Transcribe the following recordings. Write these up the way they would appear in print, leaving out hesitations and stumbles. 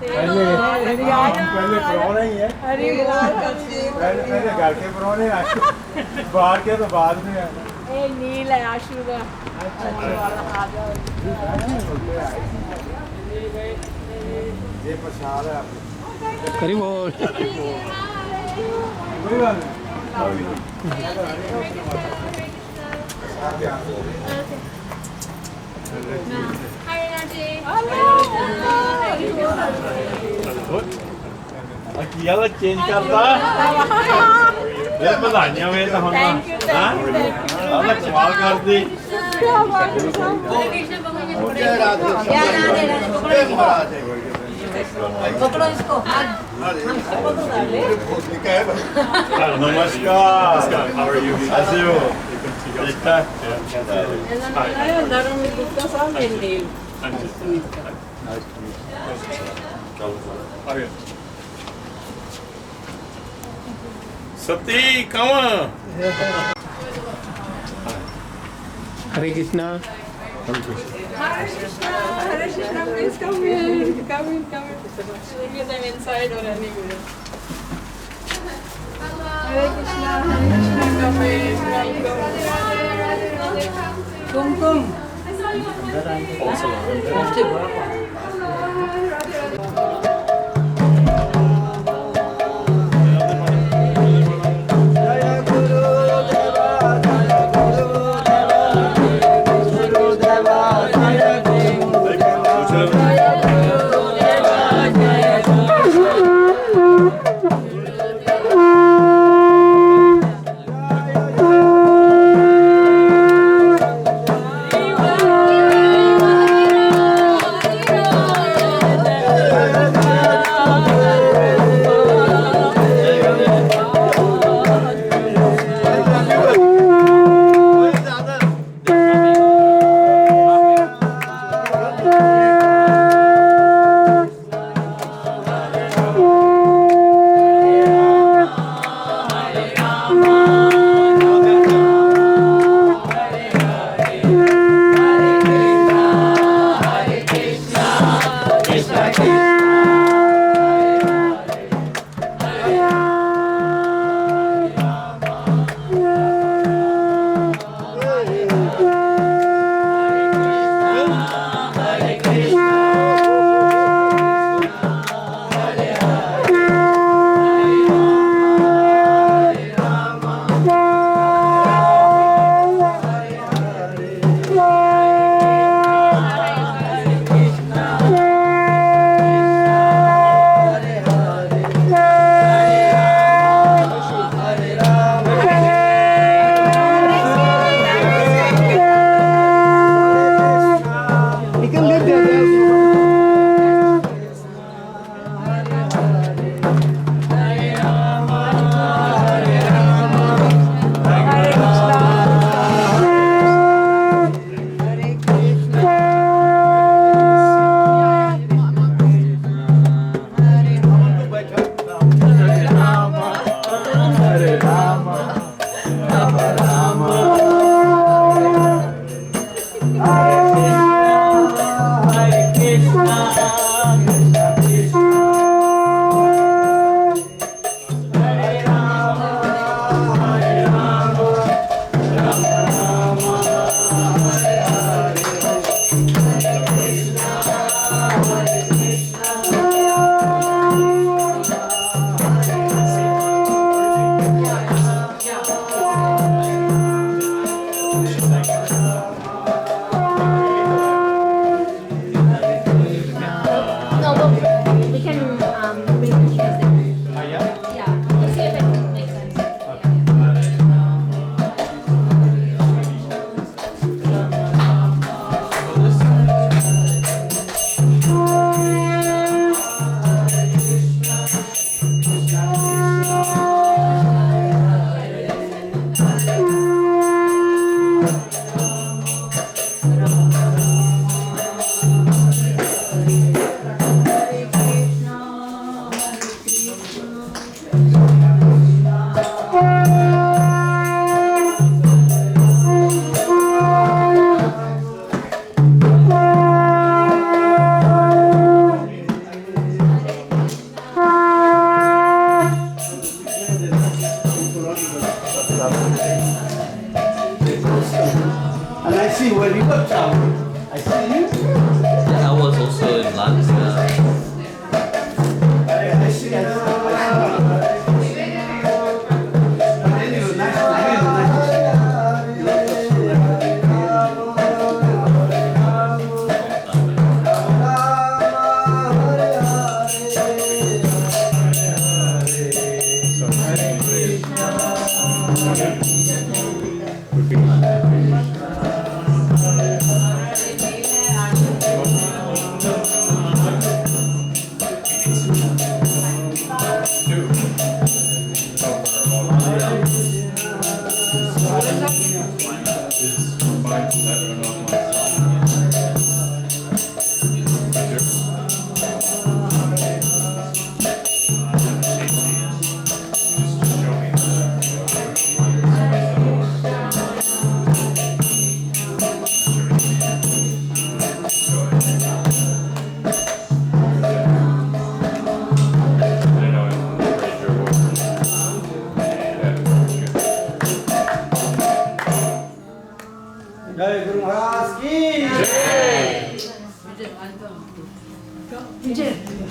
पहले परौने ही है। पहले घर के परौने बाहर के तो बाद में नील है आशु का। ये प्रसाद है करीब बोल कोई बात किया तो चेंज करता ये बधाइयां वे तो हम हां अब सवाल कर दी पकड़ो इसको। नमस्कार हाउ आर यू कैसे हो ठीक ठाक सती कहाँ हरे Krishna Hare Krishna, please come in. Come in. Should get them inside or anywhere. Hare Krishna, come in. Welcome.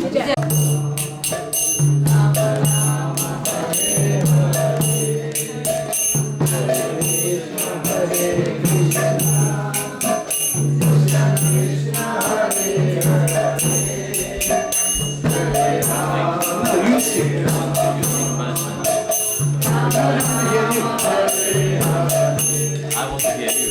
I want to hear you.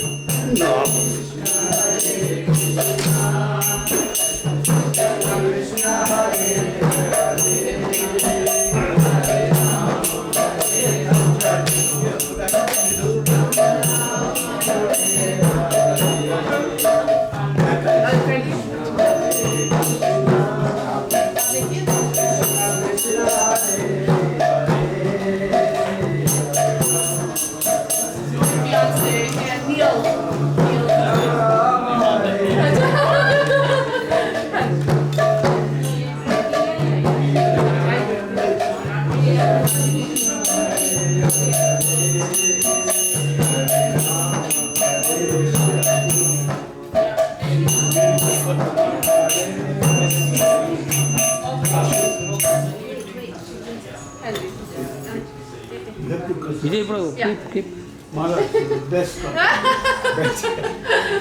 Vijay bro, keep. Maharaj is the best one.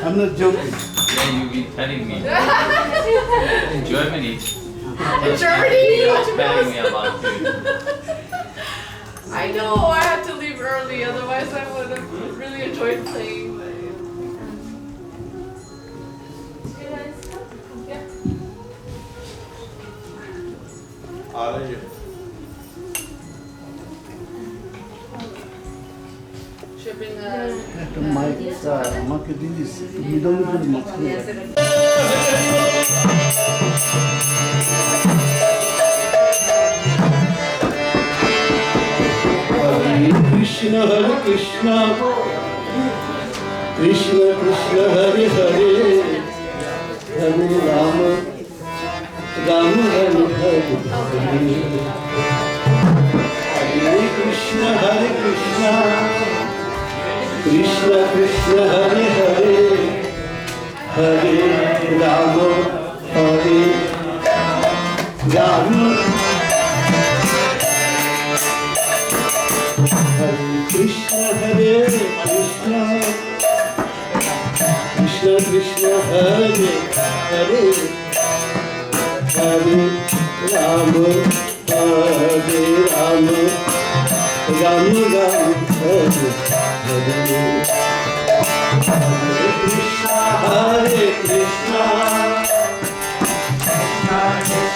I'm not joking. Yeah, you've been telling me. In Germany. In Germany? He was telling me about you. I know, I had to leave early, otherwise I would have really enjoyed playing. Arayı. Should bring The mic, market is middle of the market. Hare Krishna, Krishna Krishna, Hare Hare, Hare Rama, Rama Rama, Hare Hare. Hare Krishna, Krishna Krishna, Hare Hare, Hare Rama, Hare Rama. Hare Krishna, Krishna Krishna, Hare Hare, Hare Rama, Hare Rama, Rama Rama, Hare Hare. Hare Krishna, Hare Krishna, Krishna Krishna, Hare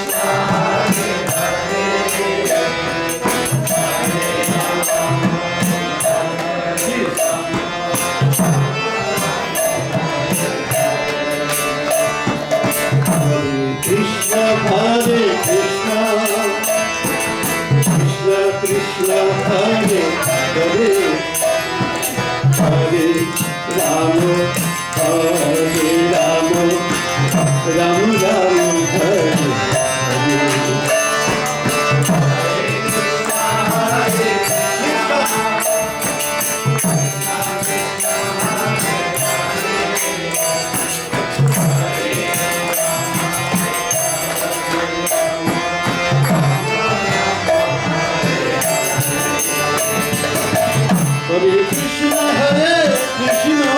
Krishna, Hare Krishna, Krishna Krishna, Hare Hare, Hare Rama, Hare Rama, Rama Rama, Hare Hare. Hare Krishna, Hare Krishna,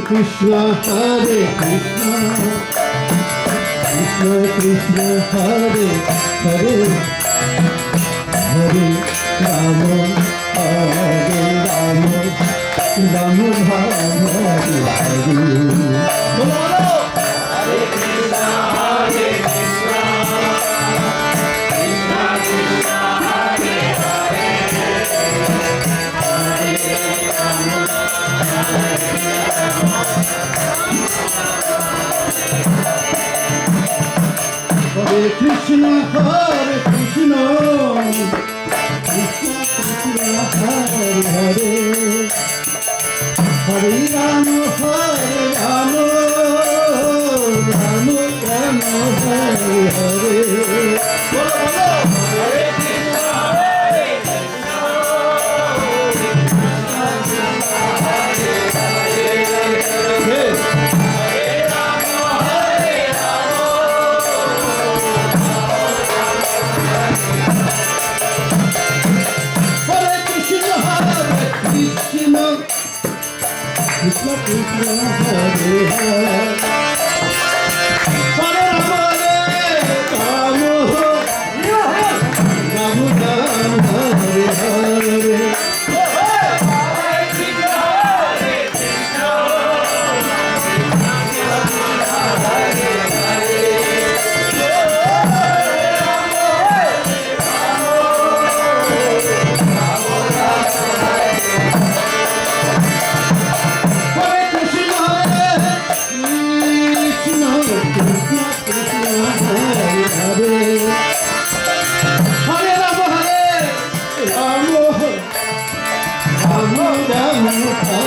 Krishna Hare Krishna Krishna Krishna Hare Hare Hare Rama Hare Rama Rama Rama Hare Hare Krishna Hare Krishna Krishna Krishna Hare Hare Hare Rama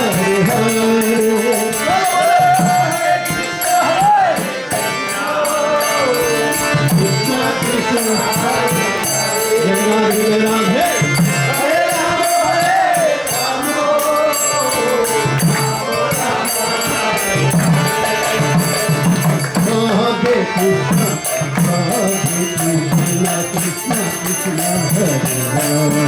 Hare Krishna, Hare Krishna, Krishna Krishna, Hare Hare,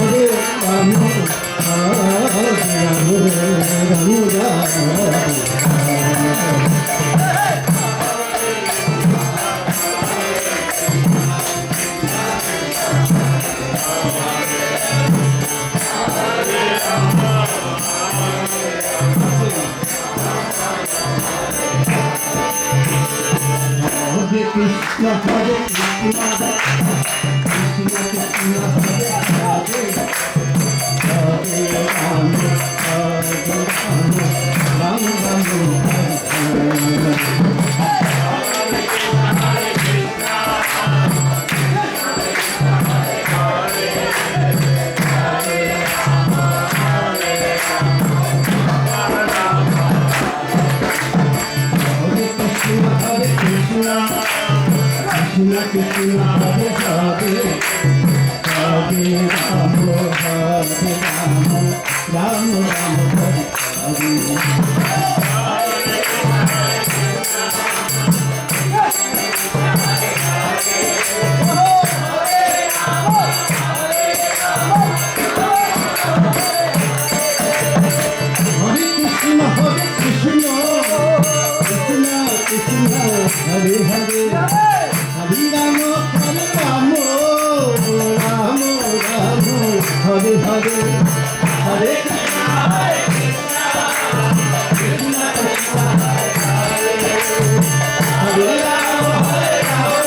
Hare Rama, Rama Rama, Hare Hare. Hare Krishna, Hare Krishna, Krishna Krishna Hare Hare Hare Rama Rama Rama Hare Hare Hare Hare Hare Krishna Krishna Hare Rama Hare Rama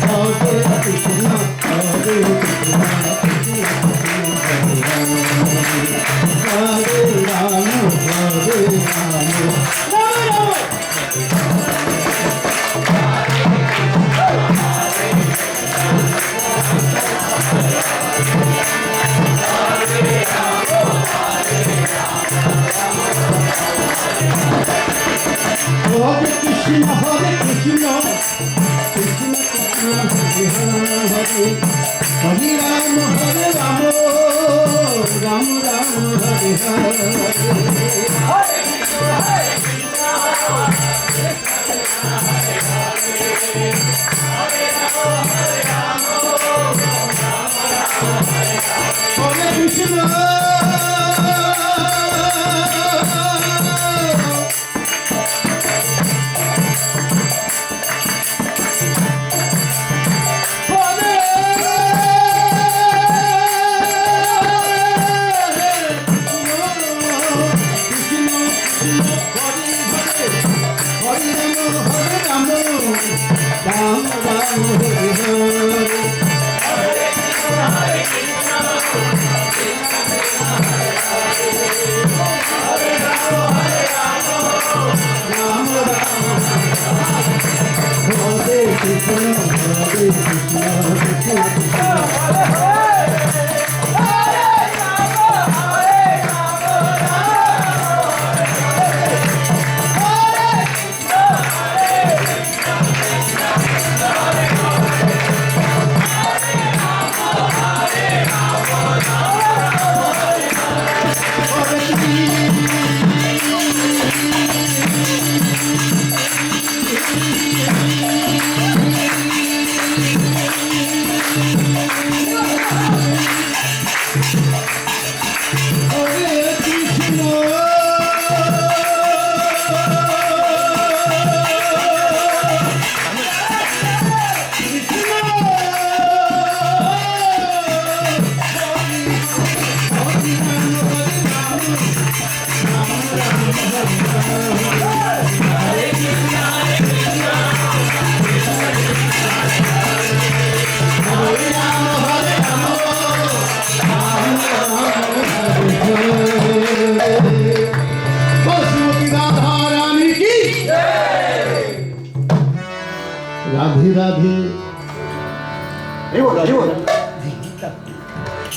Hare Krishna Hare Krishna Hare Rama Hare Rama Hare Krishna, Hare Krishna, Krishna Krishna, Hare Hare, Hare Rama, Hare Rama, Rama Rama, Hare Hare. Hare Krishna.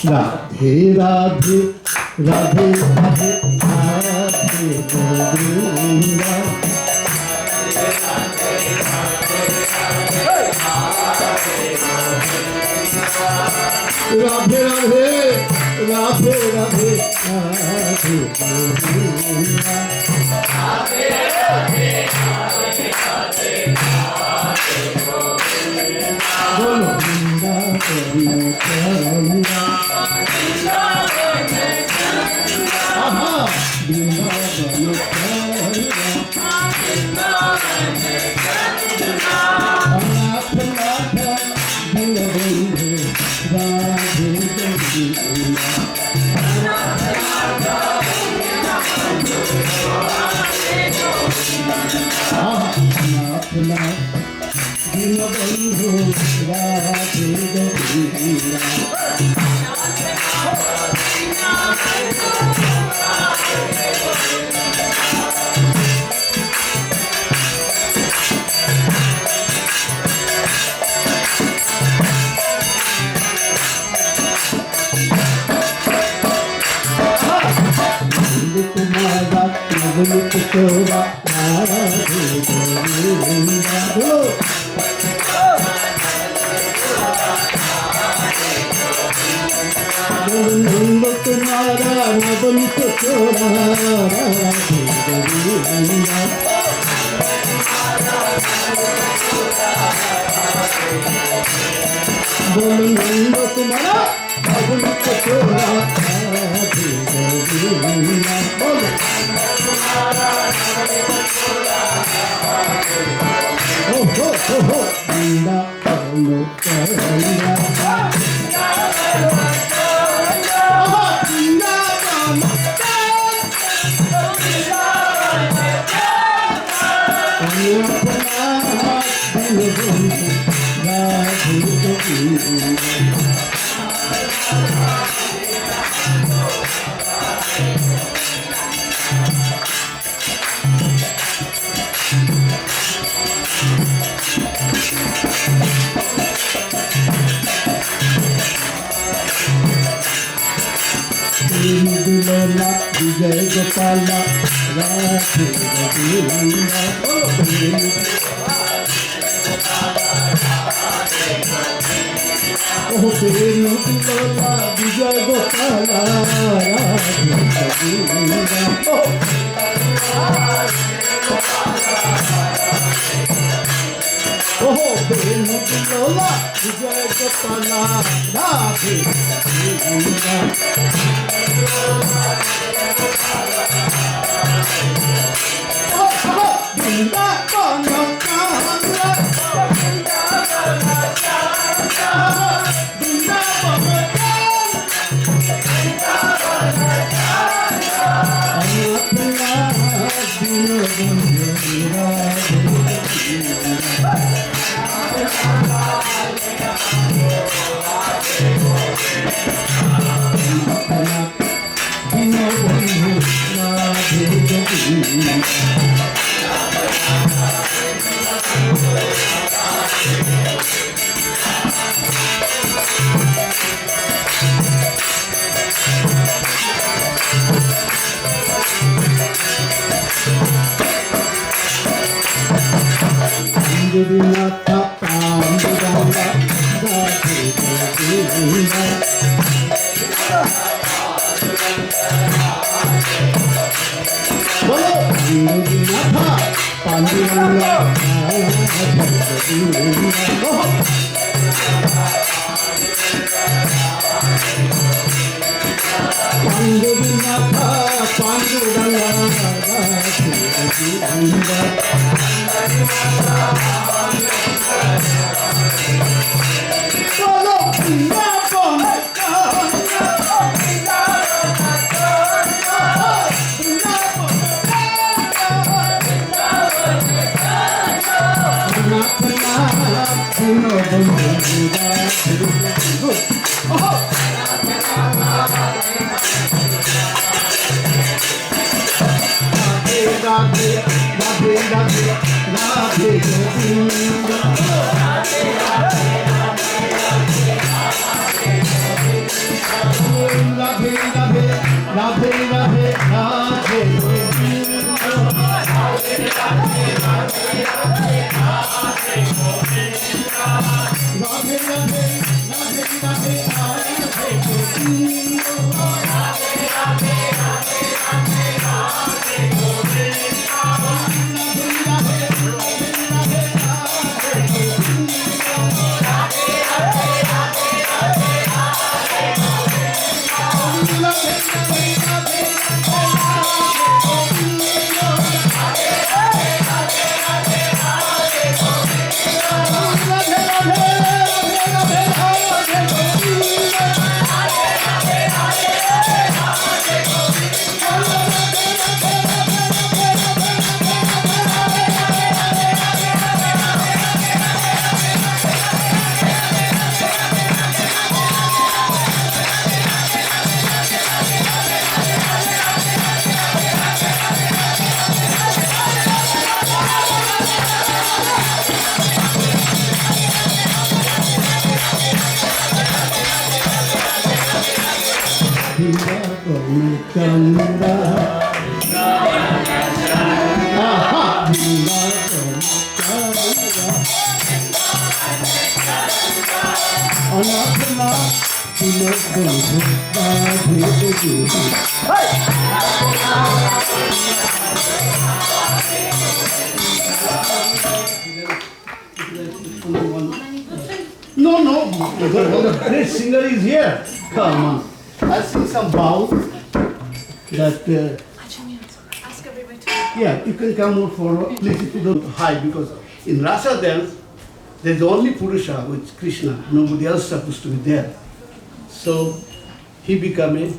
Radhe Radhe Radhe Radhe Radhe Radhe Radhe Govinda Radhe Radhe Radhe Radhe Radhe Govinda Radhe Radhe Govinda Govinda आहा Oh Vijay Gopala Radhe Govinda Oh Venu Lola Vijay Gopala Radhe Govinda Oh Venu Lola Vijay Gopala Radhe Govinda No, no, the great singer is here. Come on. I sing some bow that Ask everybody to yeah, you can come more forward, please, if you don't hide, because In Rasa dance, there's only Purusha, which is Krishna. Nobody else supposed to be there. So he became a,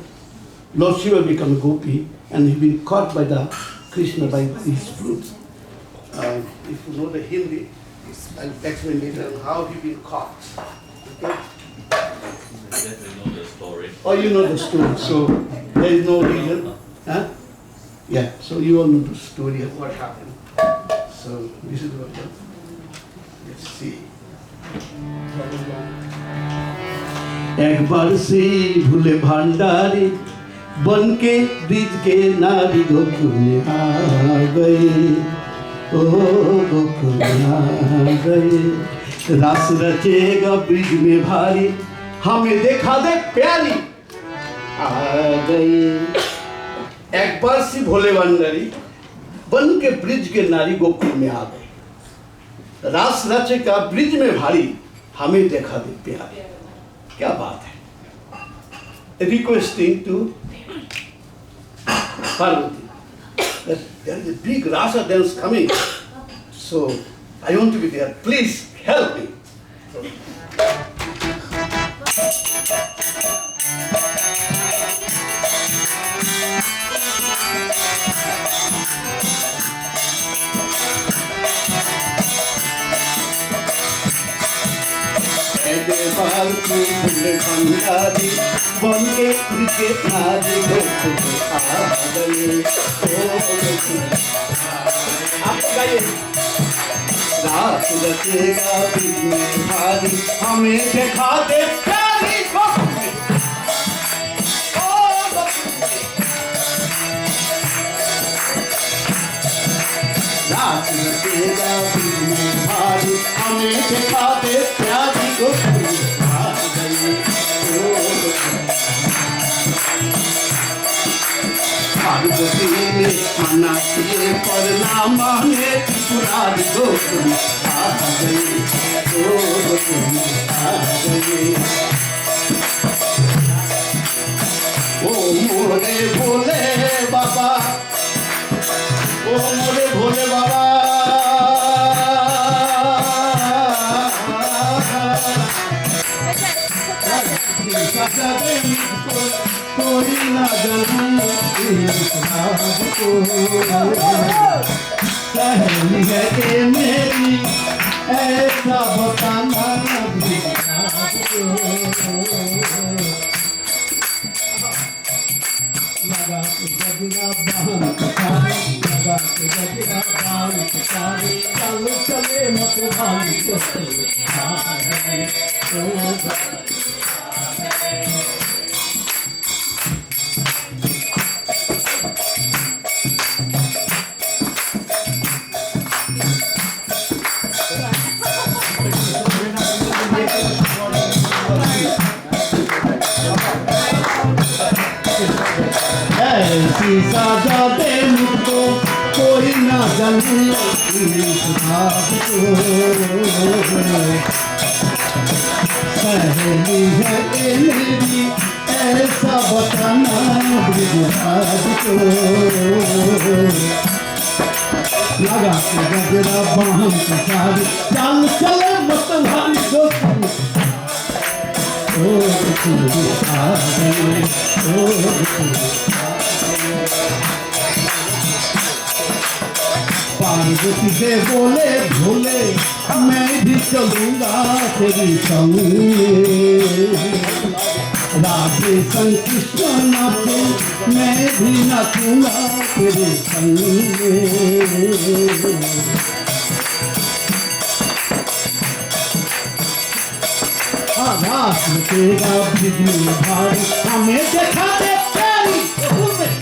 Lord Shiva became a gopi, and he been caught by the Krishna by his flute. If you know the Hindi, I'll explain later on how he been caught. Okay? I definitely know the story. Oh, you know the story, so there is no reason. Huh? Yeah, so you all know the story of what happened. So this is what happened. Let's see. एक बार से भूले भंडारी बन के bridge के नारी गोकुल में आ गए, ओ गोकुल में आ गए। रास रचेगा ब्रिज में भारी, हमें देखा दे प्यारी आ गई। एक बार सी भोले भंडारी बन के ब्रिज के नारी गोकुल में आ गए। रास रचेगा ब्रिज में भारी, हमें देखा दे प्यारी। क्या बात है। Requesting to Parvati that there is a big rasa dance coming, so I want to be there. Please help me. बाल को भूले भंडारी बन के क्रिकेट नारी गोकुल आ गए, आप गाइए। रात रचेगा ब्रिज में भारी, हमें देखा दे प्यारी गोकुल में, ओ गोकुल में। रात रचेगा ब्रिज में भारी, हमें देखा दे प्यारी गोकुल में। पार्वती ने मना किए पर ना माने, त्रिपुरारी गोकुल में आ गई, गोकुल में आ गई। ओ मोरे भोले बाबा, ओ मोरे भोले बाबा, कोई ना जाने सहेली है कि मेरी, ऐसा बताना लगा के गजरा बहन कसारे, लगा के गजरा बहन कसारे, चलो चले मत भाई ऐसी साजा दे मुझको कोई ना जाने इस बात को, सहेली है ये मेरी, ऐसा बताना ब्रिजराज को। लगा के गजरा बाहन कसारी, चाल चले मत भारी गोकुल, ओ गोकुल में आ गए, ओ गोकुल में। पार्वती से बोले भोले मैं भी चलूंगा तेरी संग, राधे संग कृष्ण नाचे मैं भी नाचूंगा तेरे संग। रात तेरा बिजली भारी, हमें देखा दे प्यारी गोकुल में।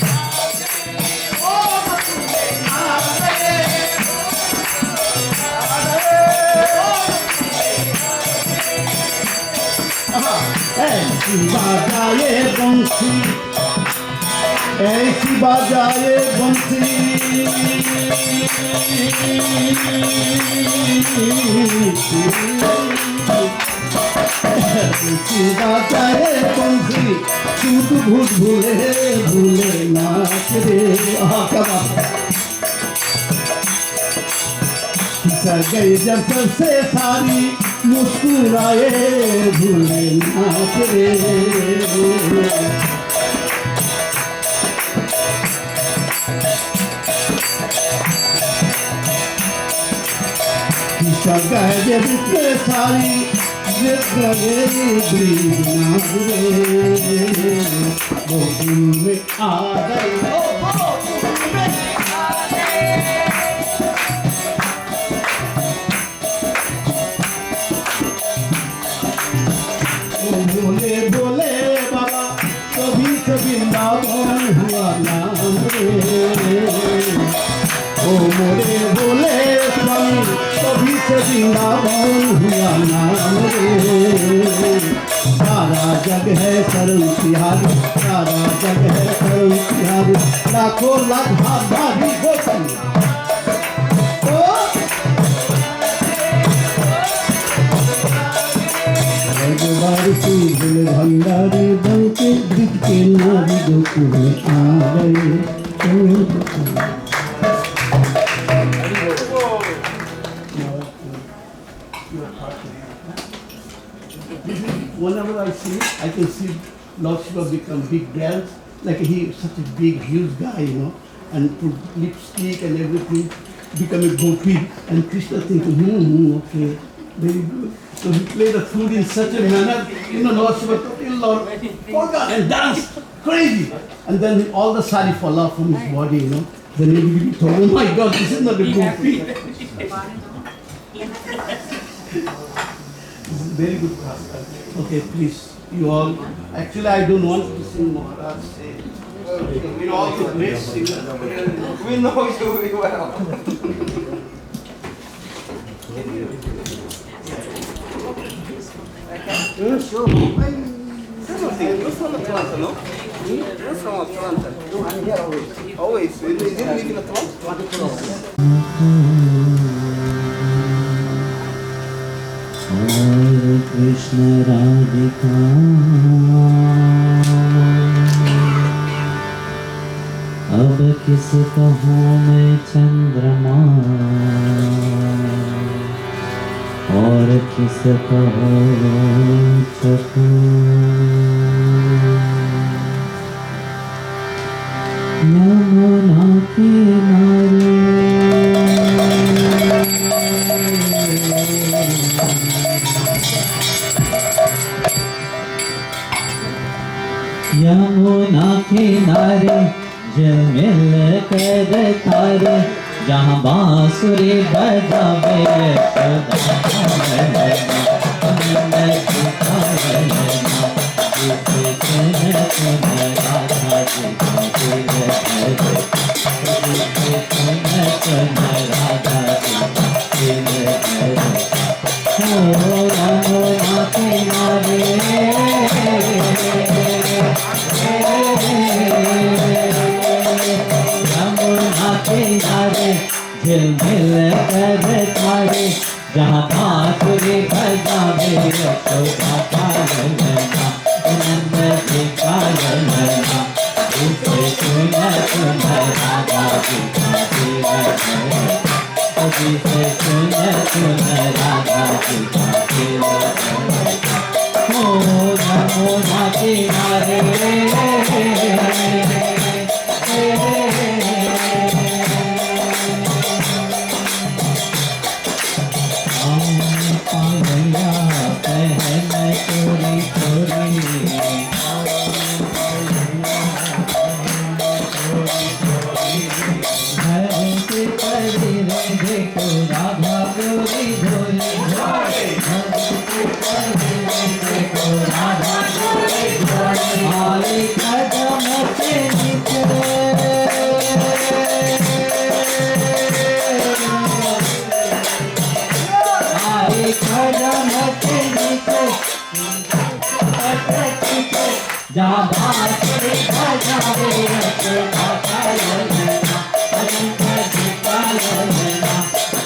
ऐसी बाजाए बंसी, ऐसी बाजाए बंसी, ऐसी बाजाए बंसी, टूट भूत भूले भूले नाच रे। फिसल गई जब सबसे सारी मुस्कुराए भूले नाथ रे फिसल गए जब सबसे सारी वो दिल में आ गए बोले बोले बाबा कभी कभी वृंदावन हुआ नाम रे ओ मोरे बोले स्वामी कभी से वृंदावन हुआ नाम रे सारा जग है शरण तिहारी सारा जग है शरण तिहारी लाखों लाख भागी गोपन भंडारी बन के ब्रिज के नारी गोकुल में आ गए Whenever I see, I can see Lord Shiva become big dance, like he is such a big, huge guy, you know, and put lipstick and everything, become a gopi, and Krishna thinking, okay, very good. So he played the flute in such a manner, you know, Lord Shiva told Lord, forgot and danced crazy. And then all the sari fall off from his body, you know. Then he told, oh my God, this is not a gopi. Very good pastor. Okay, please, you all. Actually, I don't want to sing Maharaj. We're all the great singers. We know you very well. Sure. You're from Atlanta, no? You're from Atlanta. I'm here always. Always? You didn't live in Atlanta? Hare Krishna Radhika अब किस कहूँ मैं चंद्रमा और किस कहूँ चकू यमुना किनारे यमुना किनारे जल मिल कर तारे जहाँ बांसुरी बजावे झिलमिल कर तारे जहाँ बांसुरी बजावे यशोदा पालना नंद जी पालना उसे सुन सुन राधा जी का जिसे सुन सुन राधा जी का हो यमुना किनारे जहाँ बांसुरी बजावे यशोदा पालना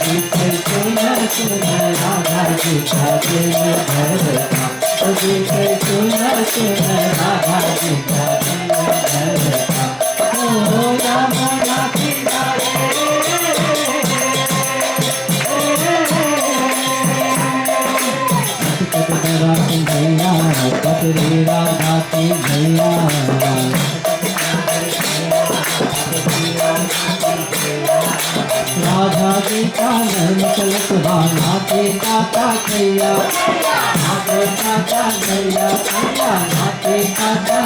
जिसे सुन सुन राधा जी का दिल धड़का जिसे सुन सुन राधा जी का दिल धड़का ओ यमुना किनारे श्री राधा की मैया राधा की कानन चलत भाना के काका कैया नाके काका कैया कैया नाके काका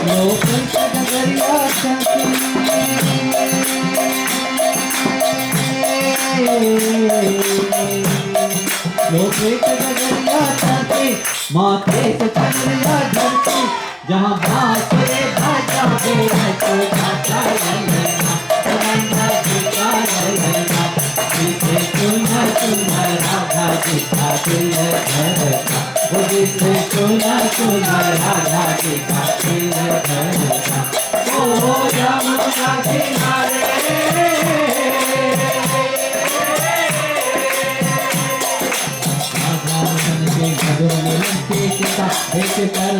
लोक डगरिया चलती लोक डगरिया चलती माथे से चंद्रिया झलती जहाँ बांसुरी बजावे तो गाता रहना रंगा जीता रहना जिसे सुना सुना राधा जी का दिल धड़का वो जिसे सुना सुना राधा जी का दिल धड़का ओ यमुना किनारे एक कर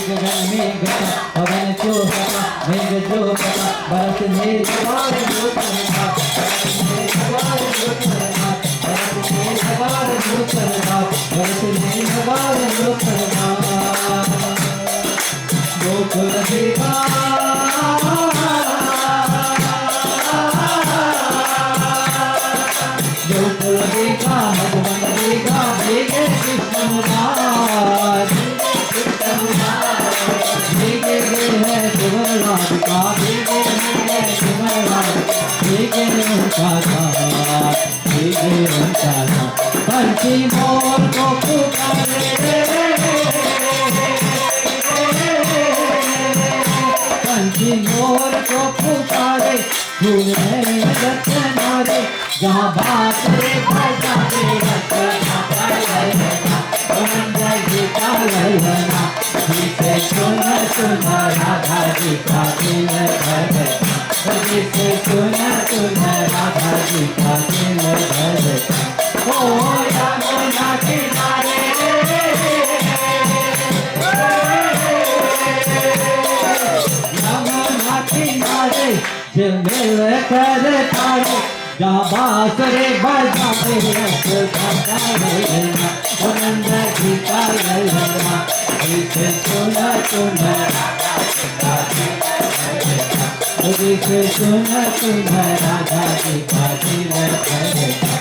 गगन में गता पवन चौपता मेघ चौपता बरस मेघ बार जोतरता बरस मेघ बार जोतरता बरस मेघ बार जोतरता बरस मेघ बार जोतरता गोकुल देवा गोकुल देवा भगवान देवा भेगे कृष्ण मुरार भेगे है सुवर राधिका भेगे है सुवर राधिका भेगे उनका साथ भेगे उनका साथ पंछी मोर को पुकारे पंछी मोर को पुकारे फूल है रत्नारे जहाँ बात रे बजाते रत्ना ललना गोविंदा जी का ललना जिसे सुना सुना राधा जी का दिल धड़का जिसे सुना सुना राधा जी का दिल धड़का ओ यमुना किनारे यमुना किनारे झिलमिल कर तारे जहाँ बांसुरी बजाते रत्ना ललना गोविंदा जी का ललना जिसे सुना सुना जिसे सुना सुना राधा जी का दिल धड़का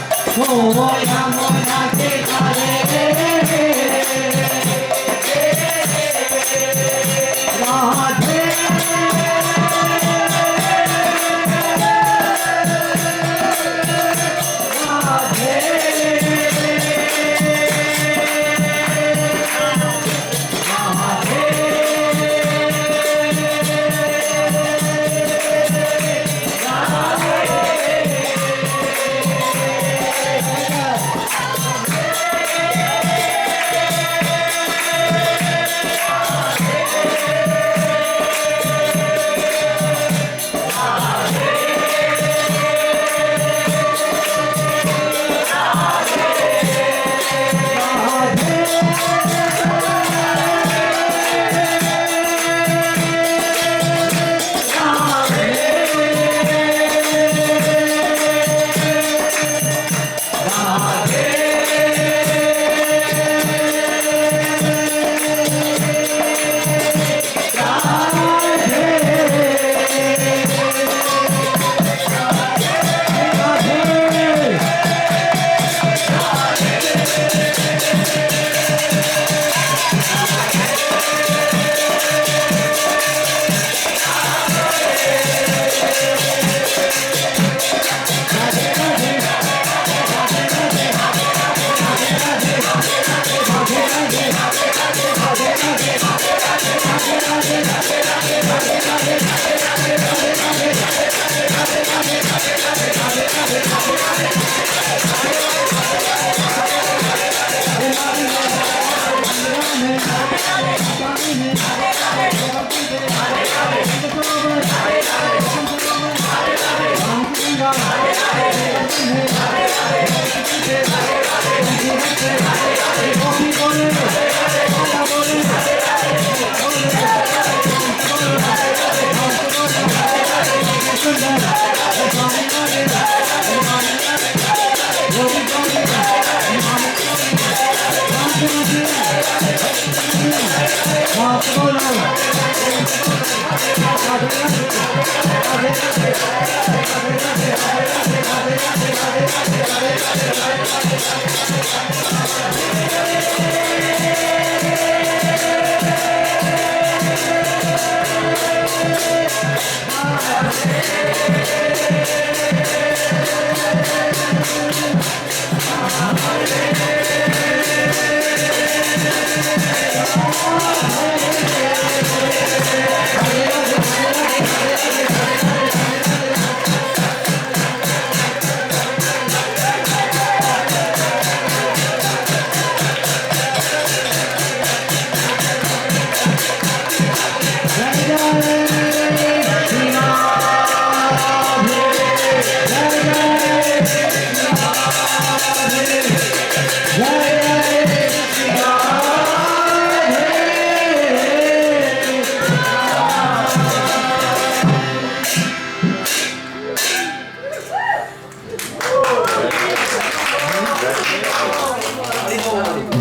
ओ यमुना किनारे Radhe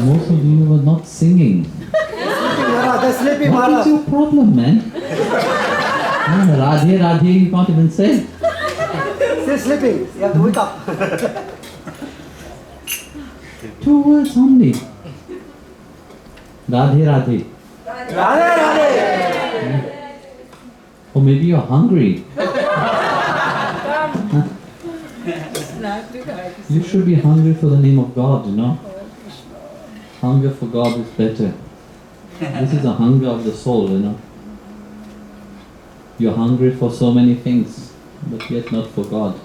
Most of you were not singing. They're sleeping, What is your problem, man? Radhe, Radhe, you can't even say. Still sleeping. You have to wake up. 2 words only. Radhe, Radhe. Or maybe you're hungry. You should be hungry for the name of God, you know. Hunger for God is better. This is a hunger of the soul, you know. You're hungry for so many things, but yet not for God.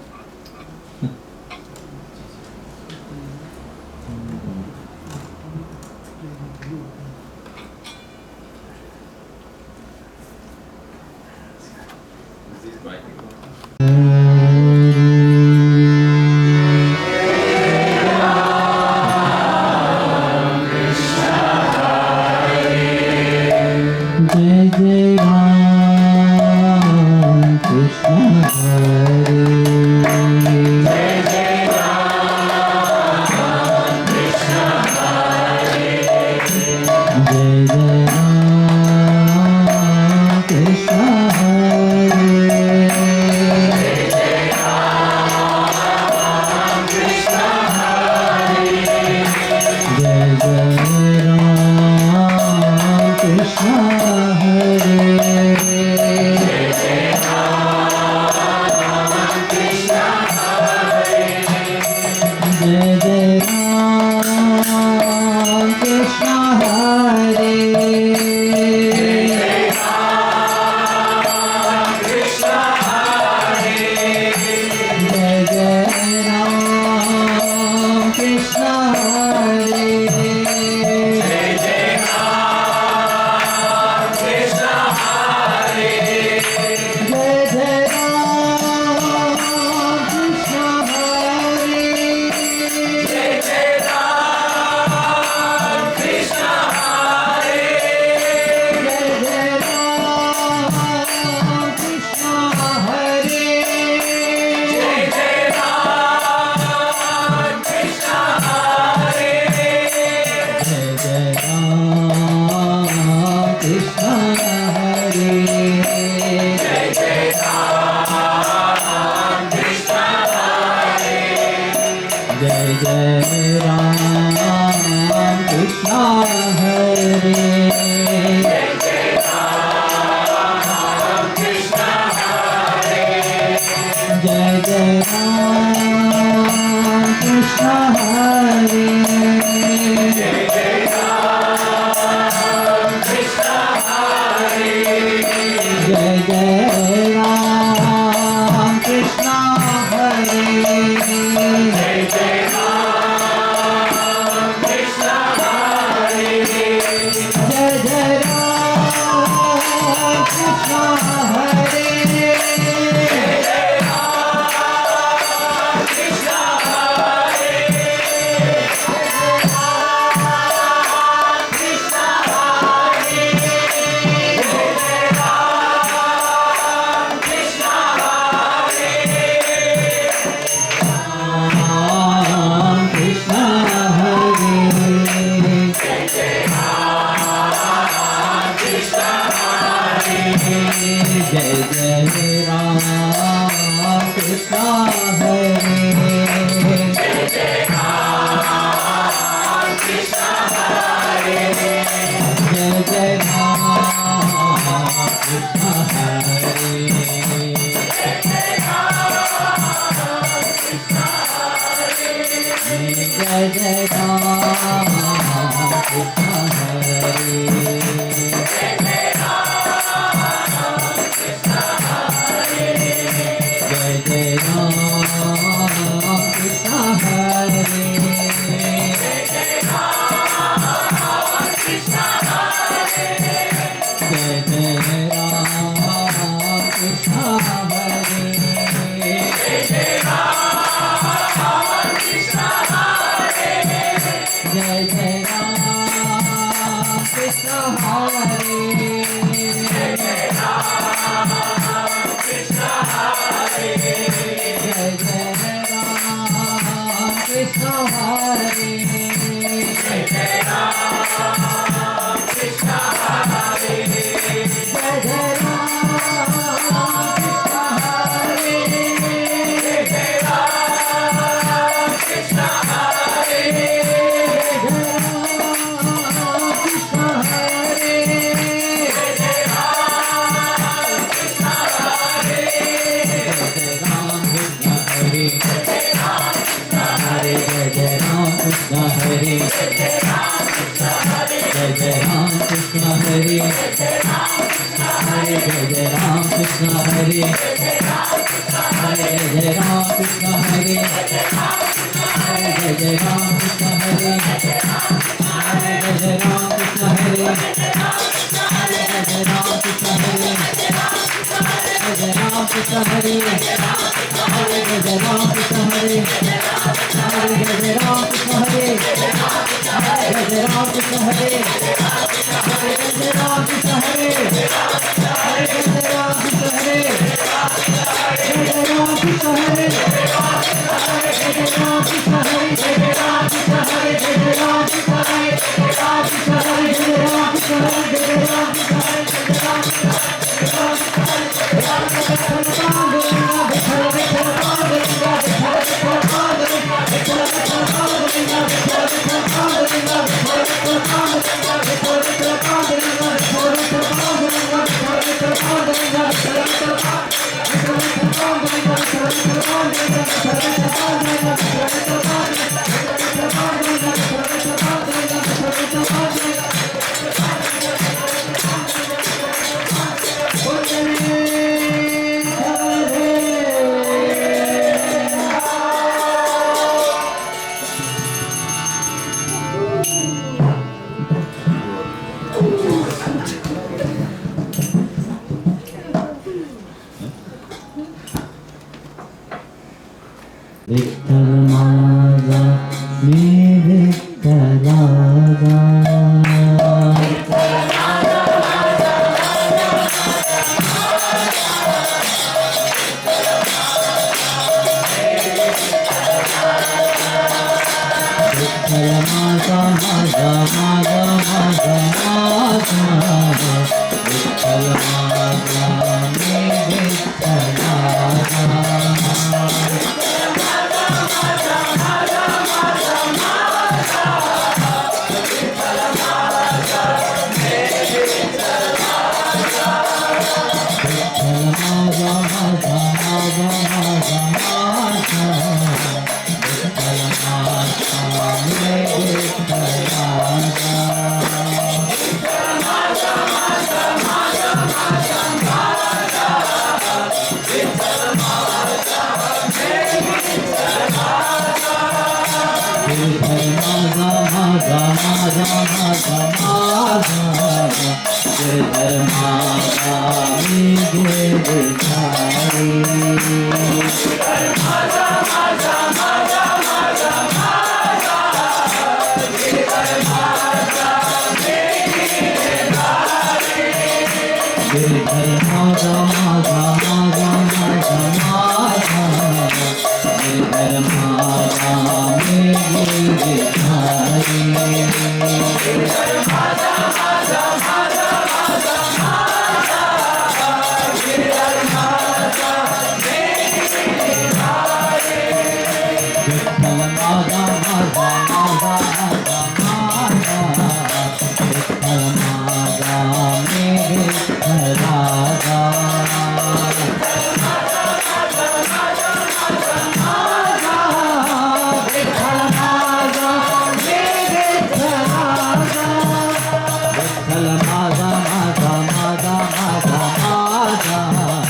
Jai Jai Ram Krishna Hare. Jai Jai Ram Krishna Hare. Jai Jai Ram Krishna Hare. Jai Jai Ram Krishna Hare. Jai Jai Ram Krishna Hare. जय जय राम कृष्ण हरे जय जय राम कृष्ण हरे जय जय राम कृष्ण हरे जय जय राम कृष्ण हरे जय जय राम कृष्ण हरे जय जय राम कृष्ण हरे जय जय राम कृष्ण हरे जय जय राम कृष्ण हरे जय जय राम कृष्ण हरे जय जय राम कृष्ण हरे जय जय राम कृष्ण हरे जय जय राम कृष्ण हरे जय जय राम कृष्ण हरे जय जय राम कृष्ण हरे जय जय राम कृष्ण हरे हरे जय जय राम कृष्ण हरे हरे जय जय राम कृष्ण हरे हरे जय जय राम कृष्ण हरे हरे जय जय राम कृष्ण हरे हरे जय जय राम कृष्ण हरे जय जय राम कृष्ण हरे हरे जय जय राम कृष्ण हरे हरे जय जय राम कृष्ण हरे जय जय राम कृष्ण हरे हरे जय जय राम कृष्ण हरे हरे जय जय राम कृष्ण हरे जय जय राम कृष्ण हरे हरे जय जय राम कृष्ण हरे जय जय राम कृष्ण हरे जय जय राम कृष्ण हरे जय जय राम कृष्ण हरे जय जय राम कृष्ण हरे जय जय राम कृष्ण हरे जय जय राम विठ्ठल माझा मी विठ्ठलाचा विठ्ठल माझा माझा माझा माझा माझा विठ्ठल माझा मी विठ्ठलाचा मागा मागा मागा मागा मागा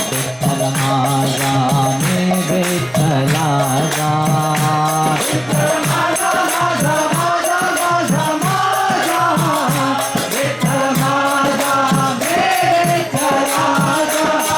विठ्ठल मागा मे विठ्ठलागा विठ्ठल मागा मागा मागा मागा मागा विठ्ठल मागा मे विठ्ठलागा विठ्ठल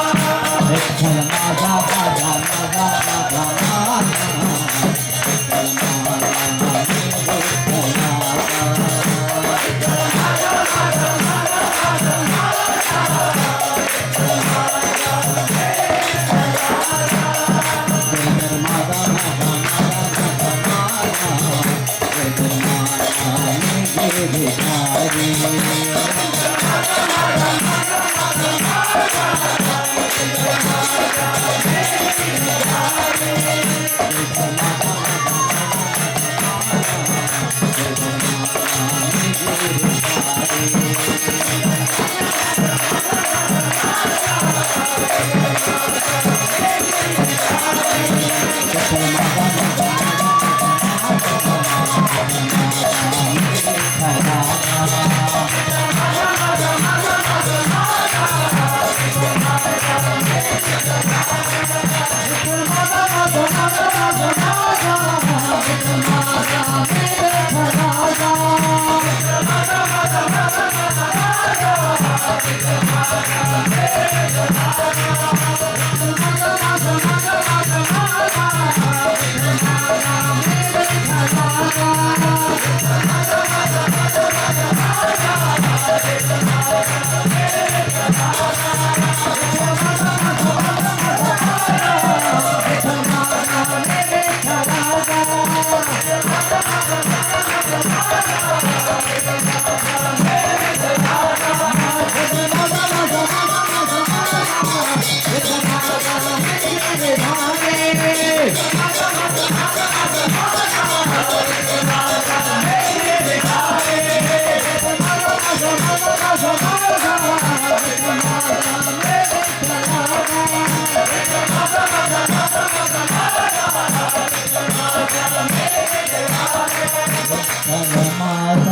मागा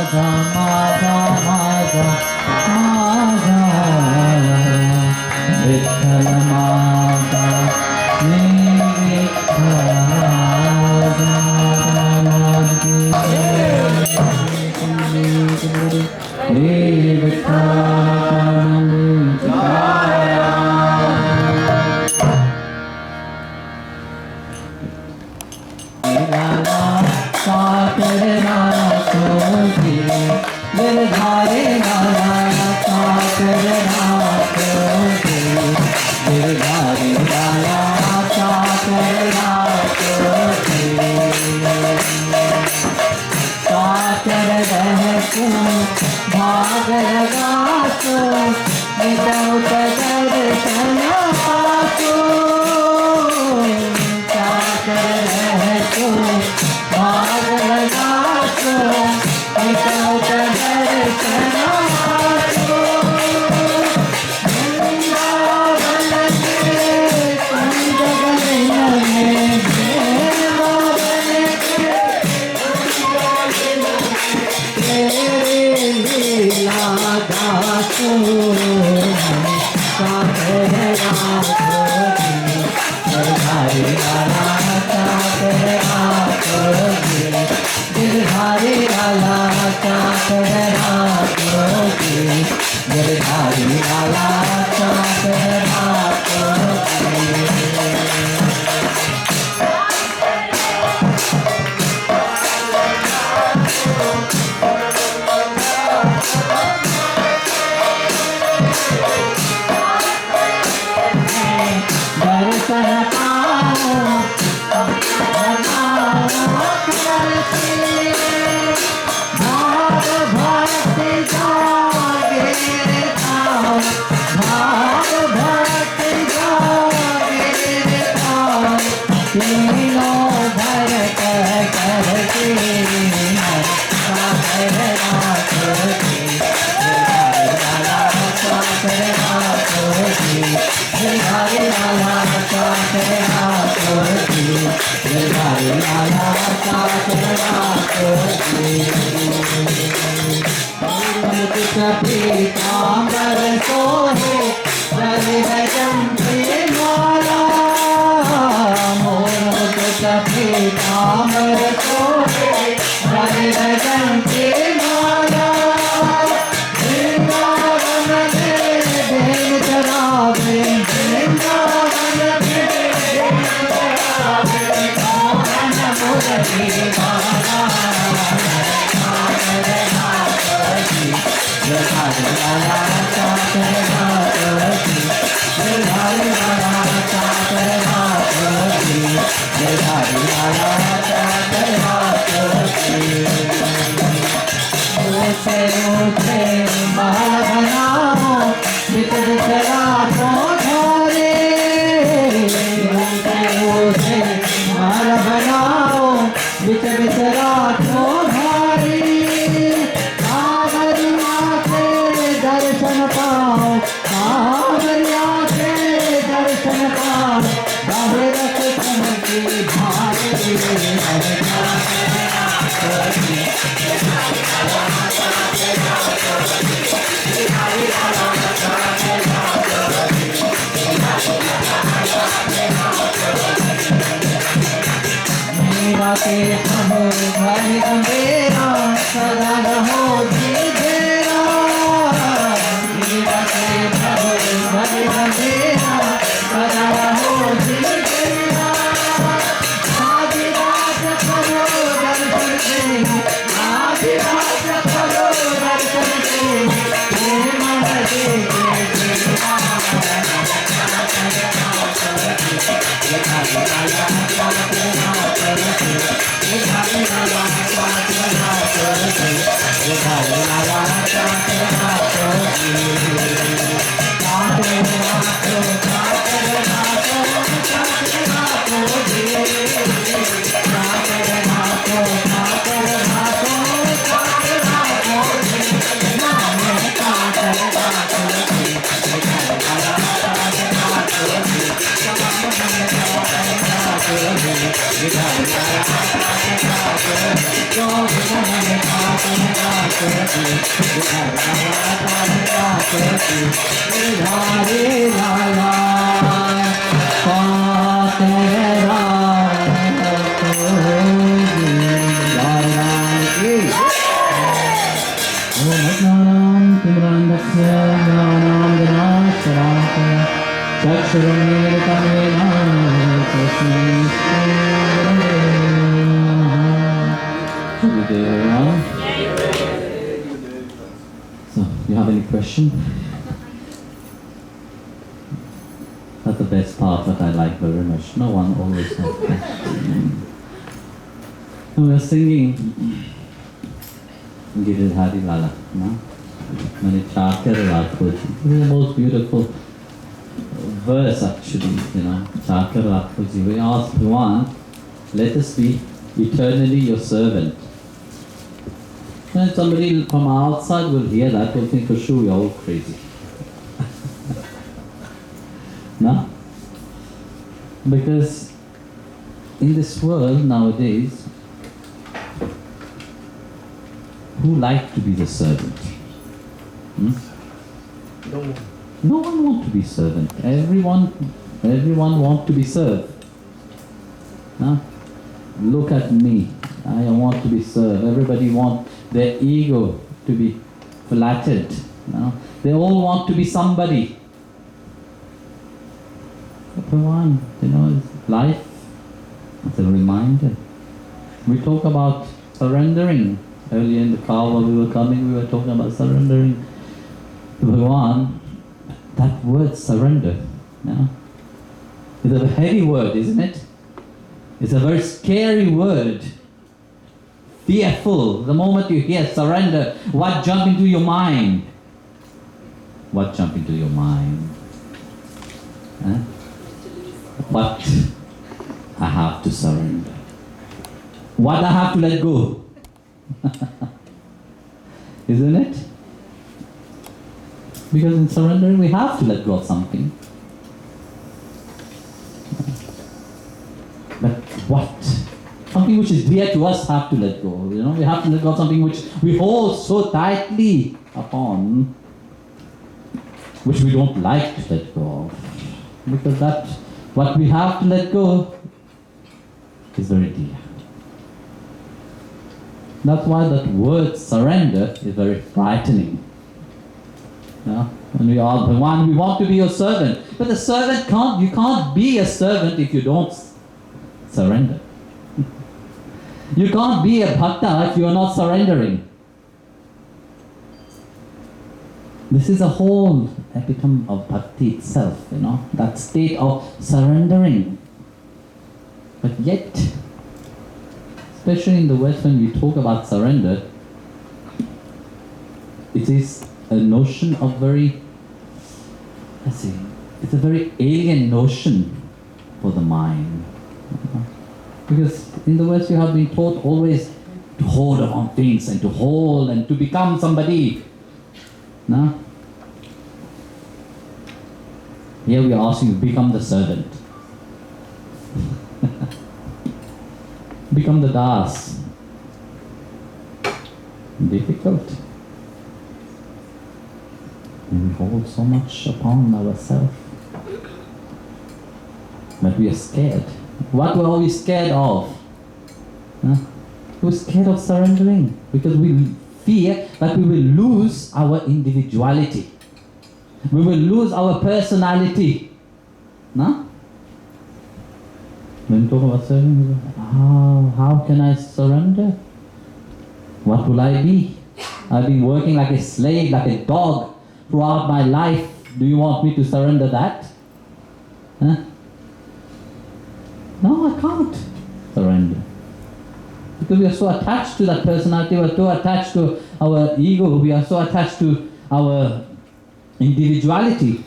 मागा मागा मागा पीताम्बर सोहे गजम के माला मोर मुकुट पीताम्बर सोहे गजम के माला वृंदावन में बेन चरावे वृंदावन में बेन चरावे मोहन मुरली माला के प्रभु घर अंधेरा सदा रहो जीतेरा के प्रभु घर अंधेरा सदा रहो जीतेरा आदि रात करो दर्शन से आदि रात करो दर्शन से मन दे So, you have any question? That's the best part that I like very much. No one always has question. We were singing Giri Hari Lala, no? Mani Chakar Rakhoji. It's the most beautiful verse actually, Chakar Rakhoji. We asked Vaughn, let us be eternally your servant. When somebody from outside will hear that, will think for sure you're all crazy. No? Because in this world nowadays, who like to be the servant? No one wants to be servant. Everyone wants to be served. No? Look at me. I want to be served. Everybody wants their ego to be flattered. No? They all want to be somebody. Bhagwan, life is a reminder. We talk about surrendering. Earlier in the car while we were coming, we were talking about surrendering to Bhagwan. That word surrender, it's a heavy word, isn't it? It's a very scary word. Fearful. The moment you hear surrender, what jumps into your mind? What jumps into your mind? What I have to surrender. What I have to let go. Isn't it? Because in surrendering we have to let go of something. But what? Something which is dear to us have to let go. We have to let go of something which we hold so tightly. Our upon, which we don't like to let go of. Because that, what we have to let go is very dear. That's why that word surrender is very frightening. Yeah? When we are the one, we want to be your servant. But the servant you can't be a servant if you don't surrender. You can't be a bhakta if you are not surrendering. This is a whole epitome of bhakti itself, that state of surrendering. But yet, especially in the West, when we talk about surrender, it is a notion of it's a very alien notion for the mind. Because in the West you have been taught always to hold on things and to hold and to become somebody. No? Here we are asking you, become the servant. Become the das. Difficult. And we hold so much upon ourselves. But we are scared. What are we scared of? We're scared of surrendering because we fear that we will lose our individuality. We will lose our personality. No? When we talk about surrender, how can I surrender? What will I be? I've been working like a slave, like a dog throughout my life. Do you want me to surrender that? Huh? No, I can't surrender. Because we are so attached to that personality, we are so attached to our ego, we are so attached to our individuality.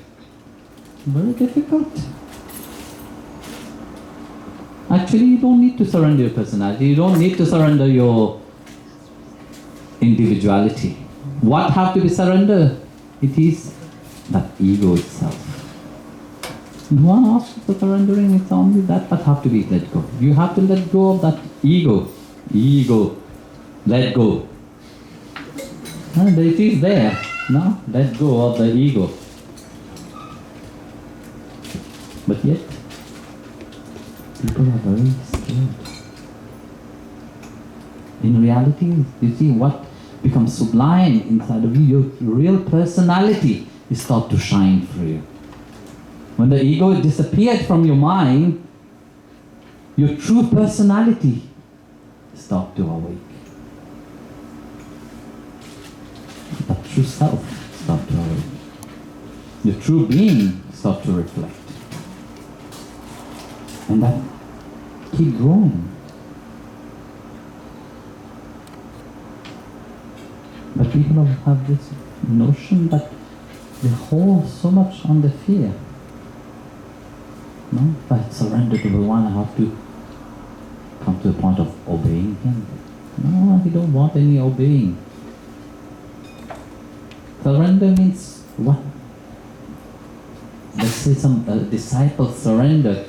Very difficult. Actually, you don't need to surrender your personality. You don't need to surrender your individuality. What have to be surrendered? It is that ego itself. No one asks for surrendering, it's only that have to be let go. You have to let go of that ego. Ego. Let go. And it is there. No? Let go of the ego. But yet, people are very scared. In reality, you see what becomes sublime inside of you, your real personality is start to shine through you. When the ego disappeared from your mind, your true personality start to awake. That true self start to awake. Your true being start to reflect. And that keep growing. But people have this notion that they hold so much on the fear. No? If I surrender to the one, I have to come to the point of obeying him. No, we don't want any obeying. Surrender means what? Let's say some disciple surrender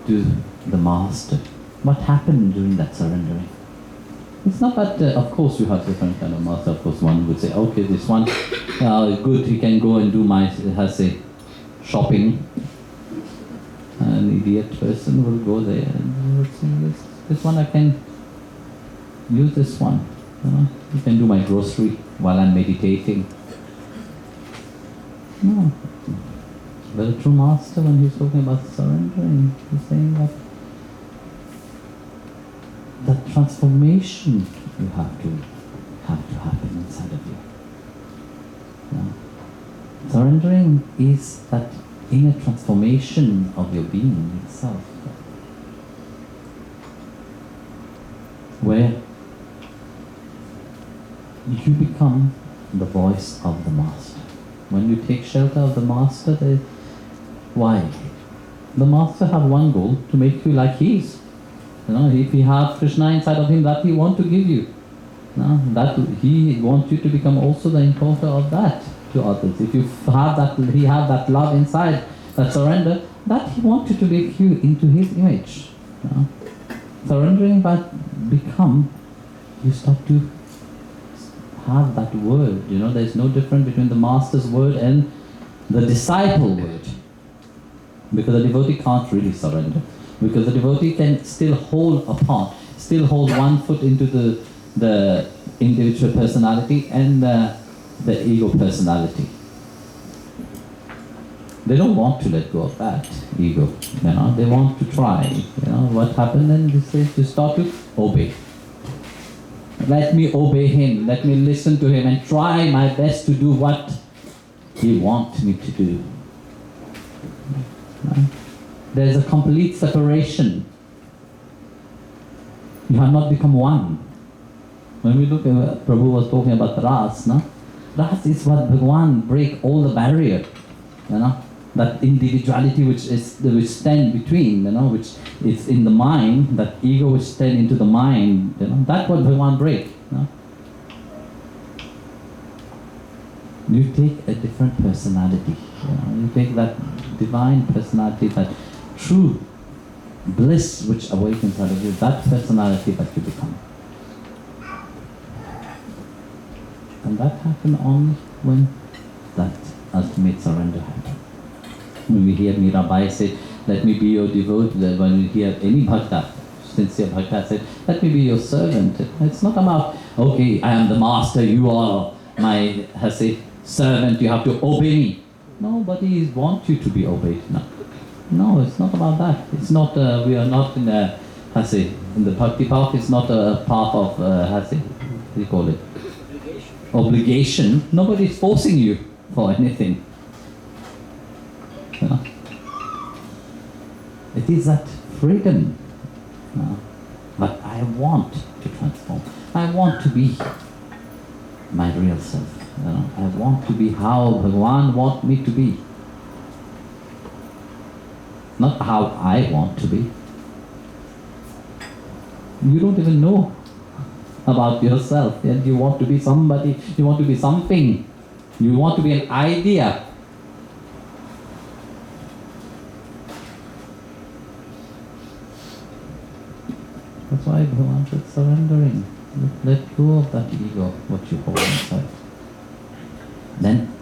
to the master. What happened during that surrendering? It's not that, of course you have different kind of master. Of course one would say, okay, this one, good, he can go and do shopping. An idiot person will go there and will say, this one I can use this one. You can do my grocery while I'm meditating. No. But a true master, when he's talking about surrendering, he's saying that that transformation you have to happen inside of you. Yeah. Surrendering is that inner transformation of your being itself, where you become the voice of the master. When you take shelter of the master, why? The master have one goal, to make you like he is. If he have Krishna inside of him, that he want to give you. That he wants you to become also the importer of that to others. If you have that, he have that love inside, that surrender, that he wanted to make you into his image. Surrendering, but become, you start to have that word. You know, there's no difference between the master's word and the disciple word. Because the devotee can't really surrender. Because the devotee can still hold apart, still hold one foot into the individual personality and the ego personality. They don't want to let go of that ego, you know. They want to try, you know. What happened then? They say to start to obey. Let me obey him. Let me listen to him and try my best to do what he wants me to do. There's a complete separation. You have not become one. When we look at Prabhu was talking about Ras, no? Ras is what Bhagwan break all the barrier, you know. That individuality which stand between, you know, which is in the mind, that ego which stand into the mind, you know, that's what Bhagwan break. You know? You take a different personality, you know, you take that divine personality, that true bliss which awakens out of you, that personality that you become. And that happens only when that ultimate surrender happens. When we hear Mirabai say, let me be your devotee, when we hear any bhakta, sincere bhakta say, let me be your servant. It's not about, okay, I am the master, you are my servant, you have to obey me. Nobody wants you to be obeyed. No, it's not about that. It's not, we are not in a, in the bhakti path, it's not a path of, what do you call it? Obligation. Nobody is forcing you for anything. You know? It is that freedom. But I want to transform. I want to be my real self. You know? I want to be how Bhagwan wants me to be. Not how I want to be. You don't even know about yourself, and you want to be somebody, you want to be something, you want to be an idea. That's why Bhagavan said surrendering. Let go of that ego, what you hold inside. Then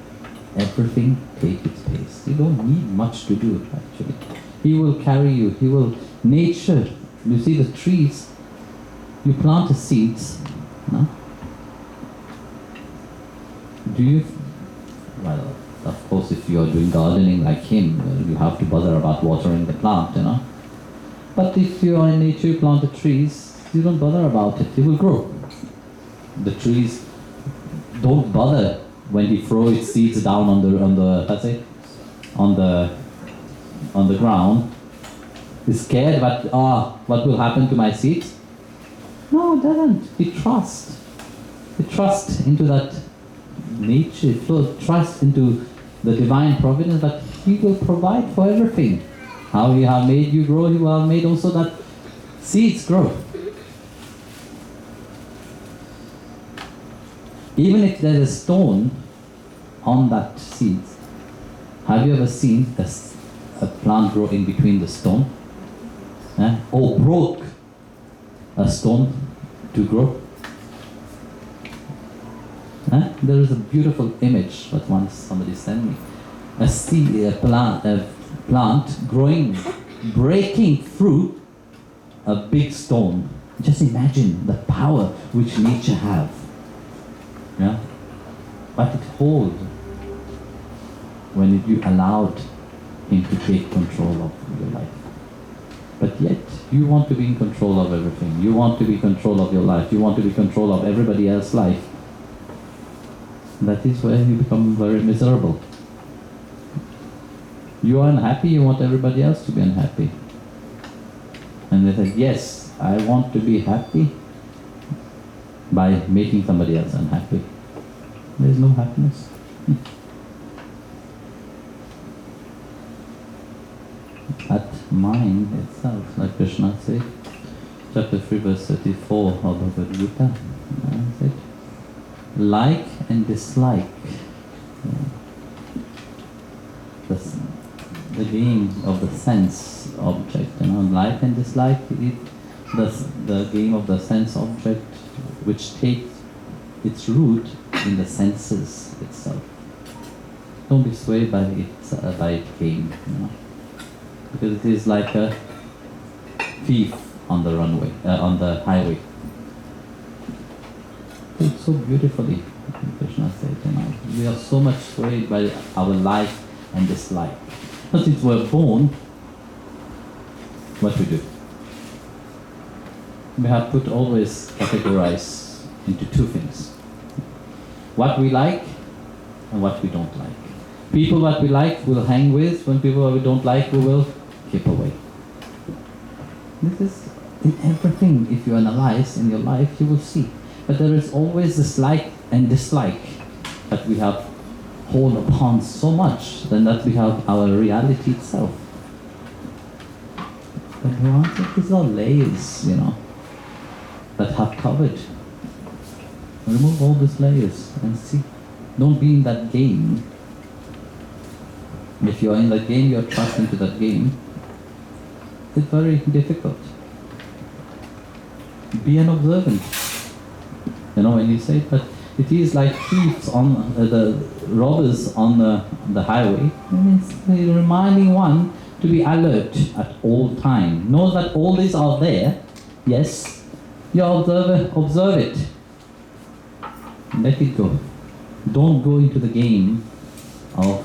everything takes its pace. You don't need much to do, actually. He will carry you, he will, nature, you see the trees, you plant the seeds, no? Do you, well, of course if you are doing gardening like him, you have to bother about watering the plant, you know. But if you are in nature, you plant the trees, you don't bother about it, it will grow. The trees don't bother when he throws its seeds down on the ground. He's scared about, what will happen to my seeds? No, it doesn't. He trusts. He trusts into that nature, trust into the divine providence that he will provide for everything. How he has made you grow, he will have made also that seeds grow. Even if there is a stone on that seeds, have you ever seen a plant grow in between the stone? Or broke a stone to grow? There is a beautiful image that once somebody sent me. A plant growing, breaking through a big stone. Just imagine the power which nature has. Yeah? But it holds when you allowed him to take control of your life. But yet, you want to be in control of everything. You want to be in control of your life. You want to be in control of everybody else's life. That is where you become very miserable. You are unhappy, you want everybody else to be unhappy. And they said, yes, I want to be happy by making somebody else unhappy. There is no happiness. That mind itself, like Krishna said, chapter 3 verse 34 of Bhagavad Gita, said, like and dislike. The game of the sense object, like and dislike, the game of the sense object which takes its root in the senses itself. Don't be swayed by its game, because it is like a thief on the runway, on the highway. It's so beautifully, Krishna said, we are so much swayed by our like and dislike. But since we're born, what we do? We have put always categorize into two things. What we like and what we don't like. People what we like we'll hang with, when people what we don't like we will keep away. This is in everything. If you analyze in your life, you will see. But there is always this like and dislike that we have hold upon so much than that we have our reality itself. But these are layers, that have covered. Remove all these layers and see. Don't be in that game. If you are in that game, you are thrust into that game. It's very difficult. Be an observant. When you say that it is like thieves on the robbers on the highway, it means reminding one to be alert at all time. Know that all these are there. Yes, you observe it. Let it go. Don't go into the game of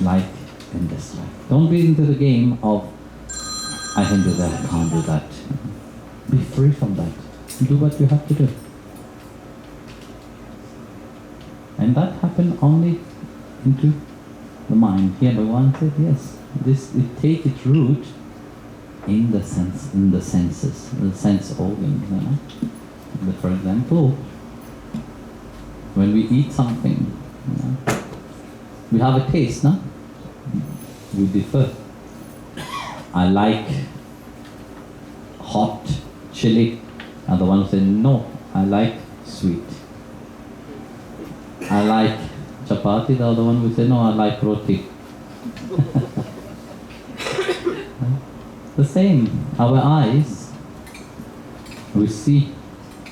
like and dislike. Don't be into the game of I can do that, I can't do that. Be free from that. Do what you have to do. And that happened only into the mind. Here Bhagavan said, yes, it take its root in the senses, the sense organs. But for example, when we eat something, we have a taste, no? We differ. I like hot chili, and the one who said, no, I like sweet. I like chapati, the other one will say, no, I like roti. The same, our eyes, we see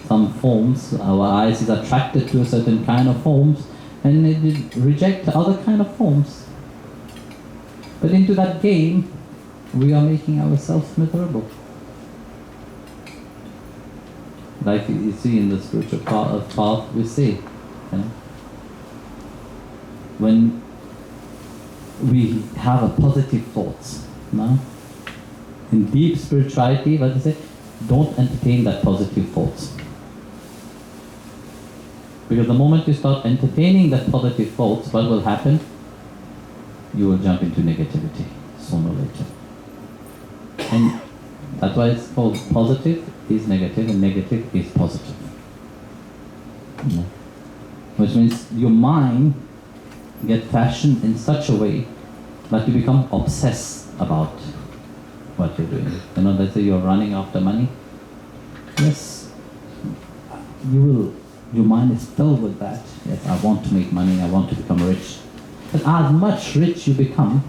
some forms, our eyes is attracted to a certain kind of forms, and it reject other kind of forms. But into that game, we are making ourselves miserable. Like you see in the spiritual path, we see, when we have a positive thoughts, in deep spirituality, what they say, don't entertain that positive thoughts. Because the moment you start entertaining that positive thoughts, what will happen? You will jump into negativity sooner or later. And that's why it's called positive is negative and negative is positive. Which means your mind get fashioned in such a way that you become obsessed about what you're doing. They say you're running after money. Yes, your mind is filled with that. Yes, I want to make money, I want to become rich. But as much rich you become,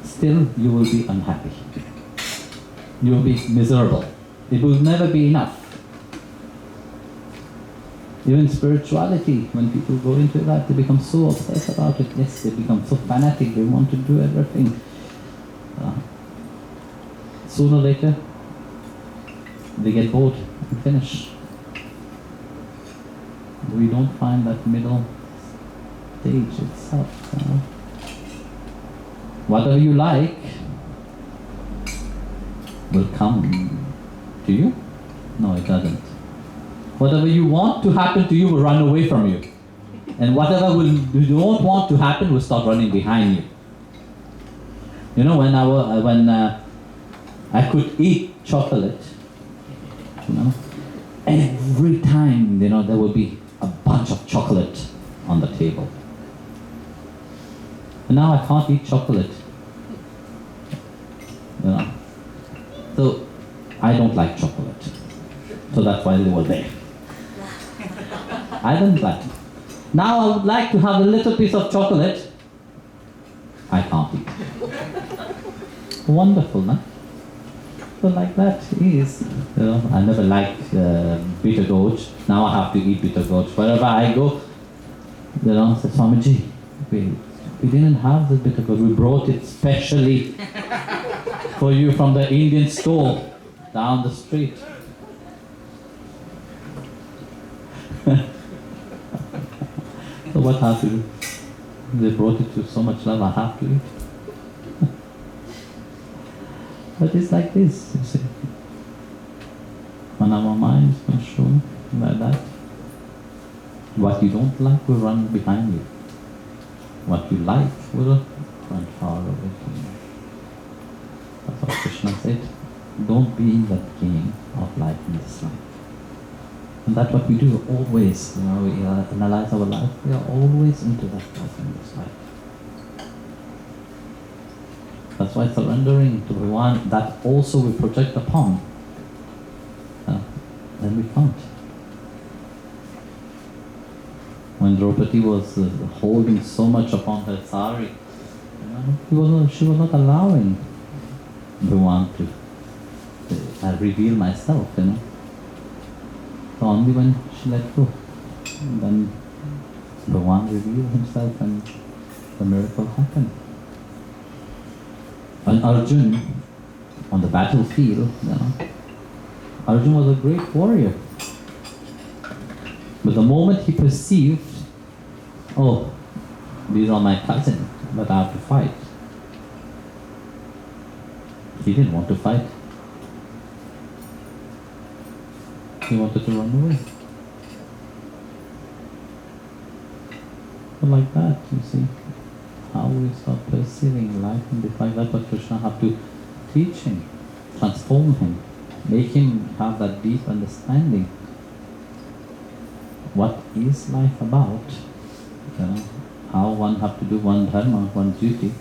still you will be unhappy. You will be miserable. It will never be enough. Even spirituality, when people go into that, they become so obsessed about it. Yes, they become so fanatic, they want to do everything. Sooner or later, they get bored and finish. We don't find that middle stage itself. Whatever you like will come to you. No, it doesn't. Whatever you want to happen to you will run away from you. And whatever you don't want to happen will start running behind you. When I could eat chocolate, every time, there will be a bunch of chocolate on the table. And now I can't eat chocolate. So I don't like chocolate. So that's why they were there. I don't like it. Now I would like to have a little piece of chocolate. I can't eat. Wonderful, no? So like that is, I never liked bitter gourd. Now I have to eat bitter gourd. Wherever I go, say, Swamiji, we didn't have the bitter gourd. We brought it specially for you from the Indian store down the street. So what have to do? They brought it with so much love, I have to eat. But it's like this, you see. When our mind is consumed by that, what you don't like will run behind you. What you like will run far away from you. That's what Krishna said. Don't be in that game of life and dislike. And that's what we do always. We analyze our life. We are always into that life and dislike. That's why surrendering to the one that also we project upon, then we can't. When Draupadi was holding so much upon her sari, she was not allowing Bhagwan to reveal myself, So only when she let go, then Bhagwan revealed himself and the miracle happened. When Arjun, on the battlefield, Arjun was a great warrior. But the moment he perceived, oh, these are my cousins, but I have to fight, he didn't want to fight. He wanted to run away. But like that, you see, how we start perceiving life and define that, what Krishna have to teach him, transform him, make him have that deep understanding. What is life about? How one have to do one dharma, one duty.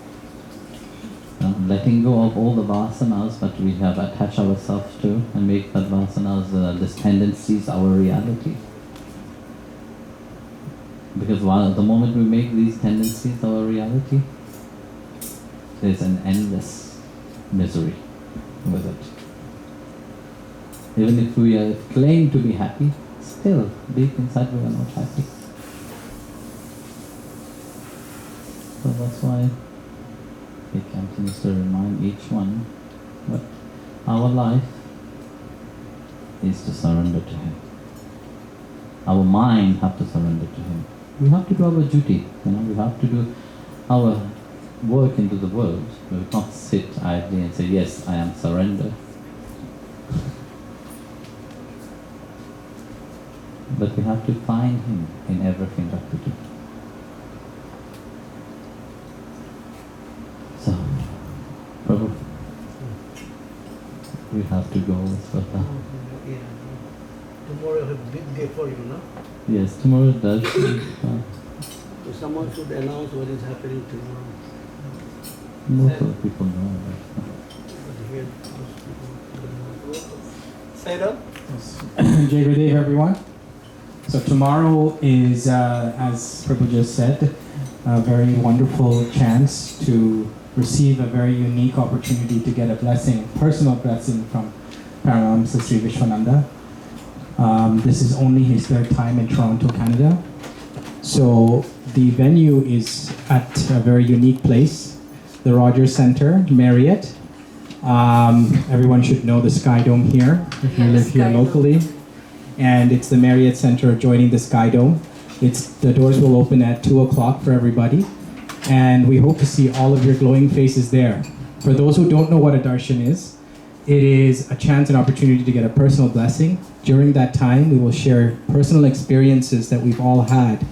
Letting go of all the vasanas that we have attached ourselves to and make that vasanas, these tendencies, our reality. Because the moment we make these tendencies our reality, there's an endless misery with it. Even if we claim to be happy, still deep inside we are not happy. So that's why he continues to remind each one that our life is to surrender to Him. Our mind have to surrender to Him. We have to do our duty, we have to do our work into the world. We can't sit idly and say, yes, I am surrendered. But we have to find Him in everything that we do. So, Prabhu, we have to go with Swata. Tomorrow is a big day for you, no? Yes, tomorrow does. So someone should announce what is happening tomorrow. Most of the people know that. Say it up. Jai Gurudev, everyone. So tomorrow is, as Prabhu just said, a very wonderful chance to receive a very unique opportunity to get a blessing, personal blessing from Paramahamsa Sri Vishwananda. This is only his third time in Toronto, Canada. So the venue is at a very unique place, the Rogers Centre, Marriott. Everyone should know the Sky Dome here, if you live here locally. And it's the Marriott Centre adjoining the Sky Dome. The doors will open at 2 o'clock for everybody. And we hope to see all of your glowing faces there. For those who don't know what a darshan is, it is a chance and opportunity to get a personal blessing. During that time, we will share personal experiences that we've all had,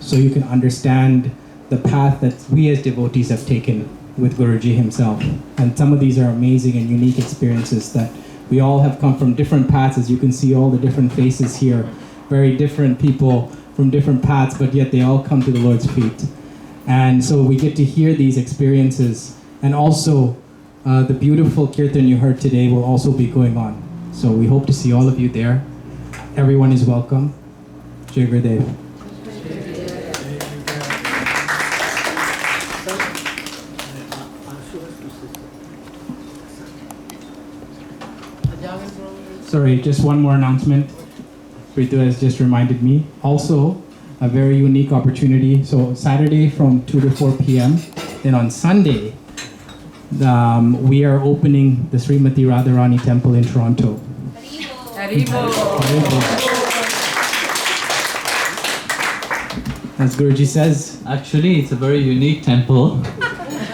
so you can understand the path that we as devotees have taken with Guruji himself. And some of these are amazing and unique experiences that we all have come from different paths. As you can see all the different faces here, very different people from different paths, but yet they all come to the Lord's feet. And so we get to hear these experiences. And also, the beautiful kirtan you heard today will also be going on. So we hope to see all of you there. Everyone is welcome. Jai Gurudev. Sorry, just one more announcement. Ritu has just reminded me. Also, a very unique opportunity. So Saturday from 2 to 4 p.m. Then on Sunday, we are opening the Srimati Radharani Temple in Toronto. As Guruji says, Actually, it's a very unique temple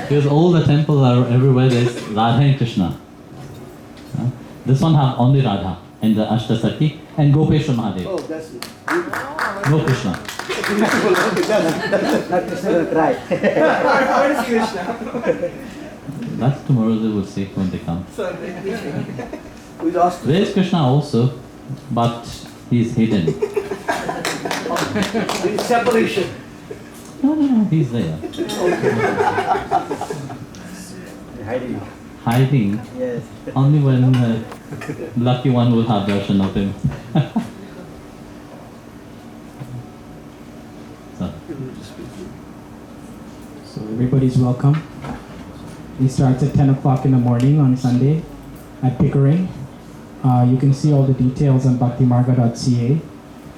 because all the temples are everywhere. There's Radha and Krishna. This one have only Radha and the Ashtasati and Gopeshwar Mahadev. Oh, that's it. No Krishna. Not Krishna cry. Where is Krishna? That's tomorrow they will see when they come. We lost. There is Krishna also, but he's hidden. Separation. No, he's there. Hiding. Hiding. Yes. Only when the lucky one will have darshan of him. so everybody's welcome. It starts at 10 o'clock in the morning on Sunday at Pickering. You can see all the details on bhaktimarga.ca.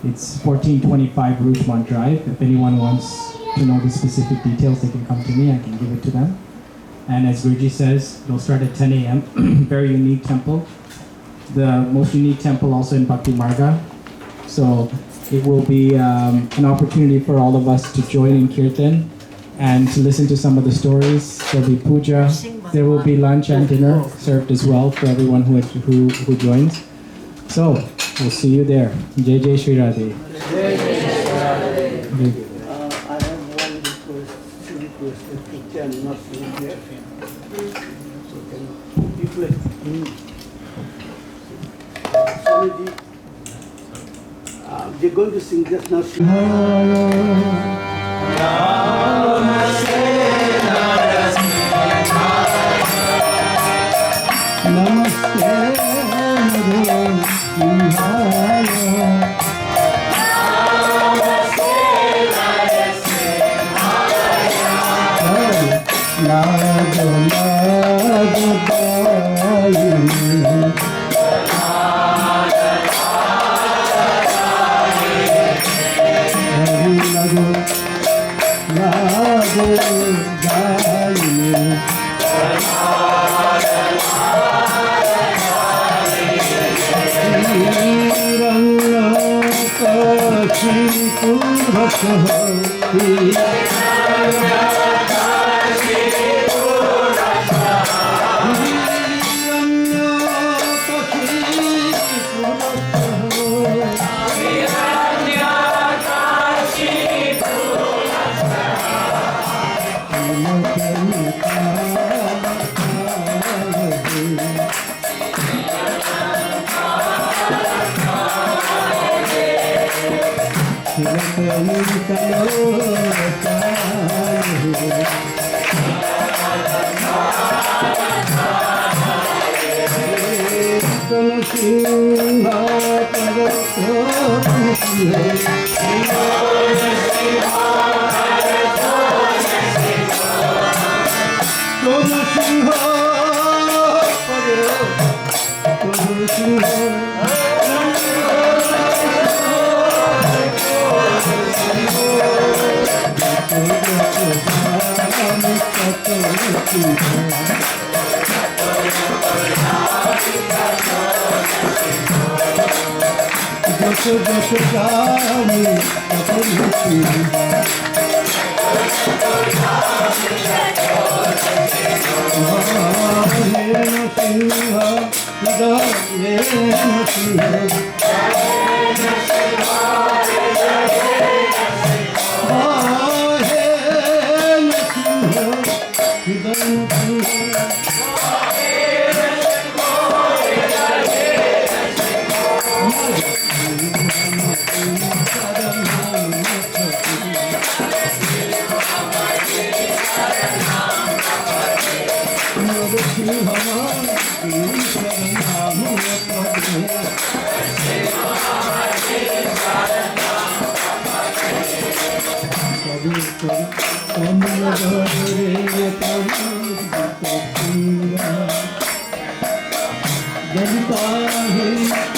It's 1425 Rougemont Drive. If anyone wants to know the specific details, they can come to me. I can give it to them. And as Guruji says, it'll start at 10 a.m. Very unique temple. The most unique temple also in Bhakti Marga. So it will be an opportunity for all of us to join in kirtan and to listen to some of the stories. There'll be puja. There will be lunch and dinner served as well for everyone who joins. So we'll see you there. Jai Jai Shri Radhe. I have one request, if you can not sing here. So can you play? Swamiji, they're going to sing just now. Devi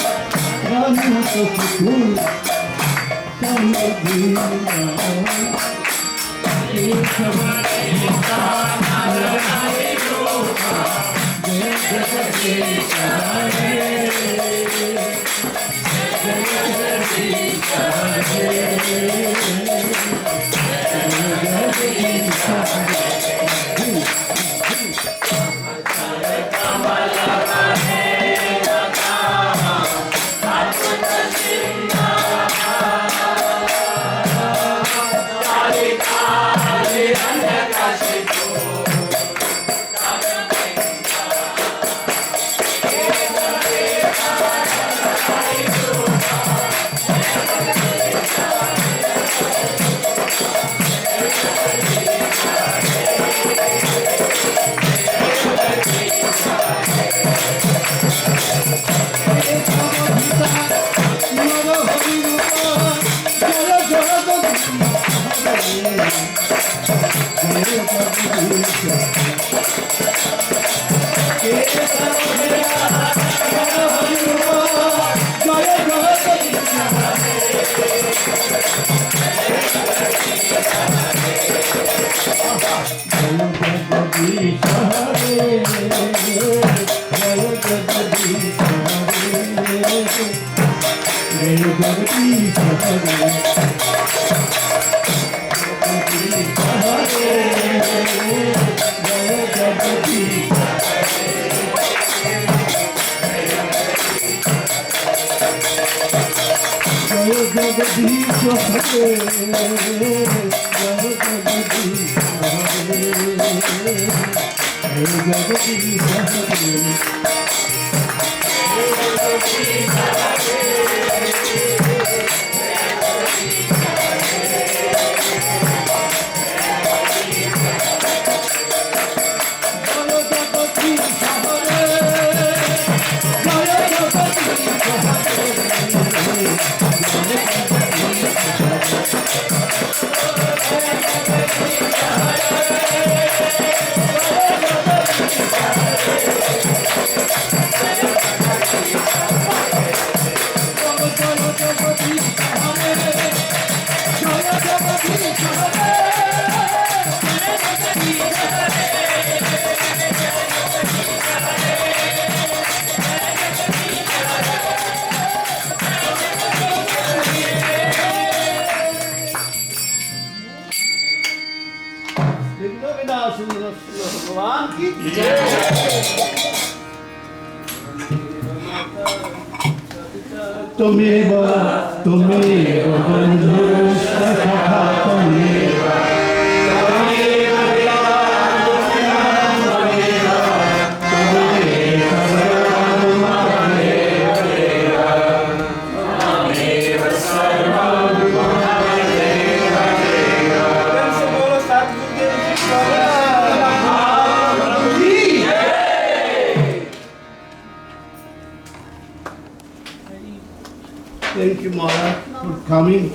Thank you, Mara, for coming.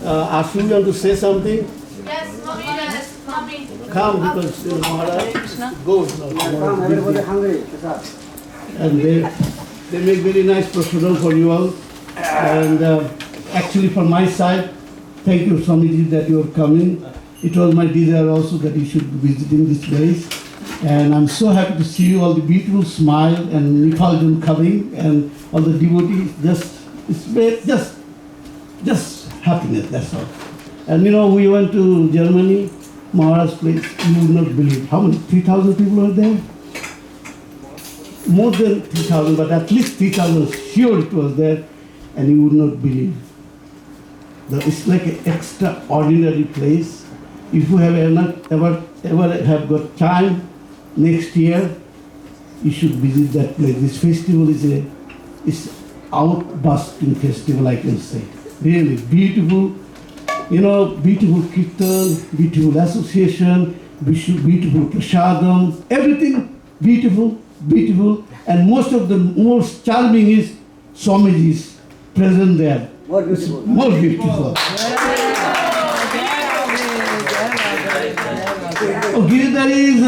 Ask you to say something? Yes, mommy, yes, mommy. Come, because Mara goes. And they make very nice proposal for you all. And actually, from my side, thank you, Swamiji, that you are coming. It was my desire also that you should be visiting this place. And I'm so happy to see you, all the beautiful smile and Nepaljan coming and all the devotees. Just happiness, that's all. And we went to Germany, Mahara's place. You would not believe how many 3,000 people were there. More than 3,000, but at least 3,000 sure it was there, and you would not believe. It's like an extraordinary place. If you have ever have got time, next year you should visit that place. This festival is outbusting festival, I can say. Really beautiful, beautiful kirtan, beautiful association, beautiful prasadam, everything beautiful, and most charming is Swamiji's present there. More beautiful. Giridhari is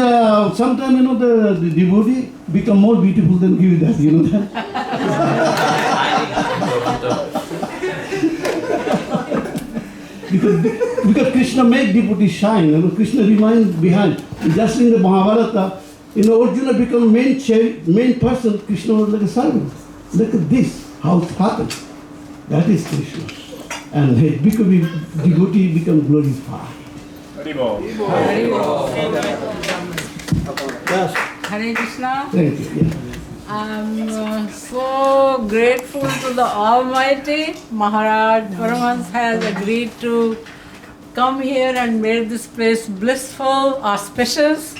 sometimes the devotee become more beautiful than Giridhari, that. because Krishna made devotee shine. Krishna remains behind. Just in the Mahabharata, Arjuna become main person. Krishna was like a servant. Look at this, how it happened. That is Krishna. And he become devotee, become glorified. Yes. Hare Krishna. Thank you. Yeah. I'm so grateful to the Almighty. Maharaj Paramahansa has agreed to come here and made this place blissful, auspicious.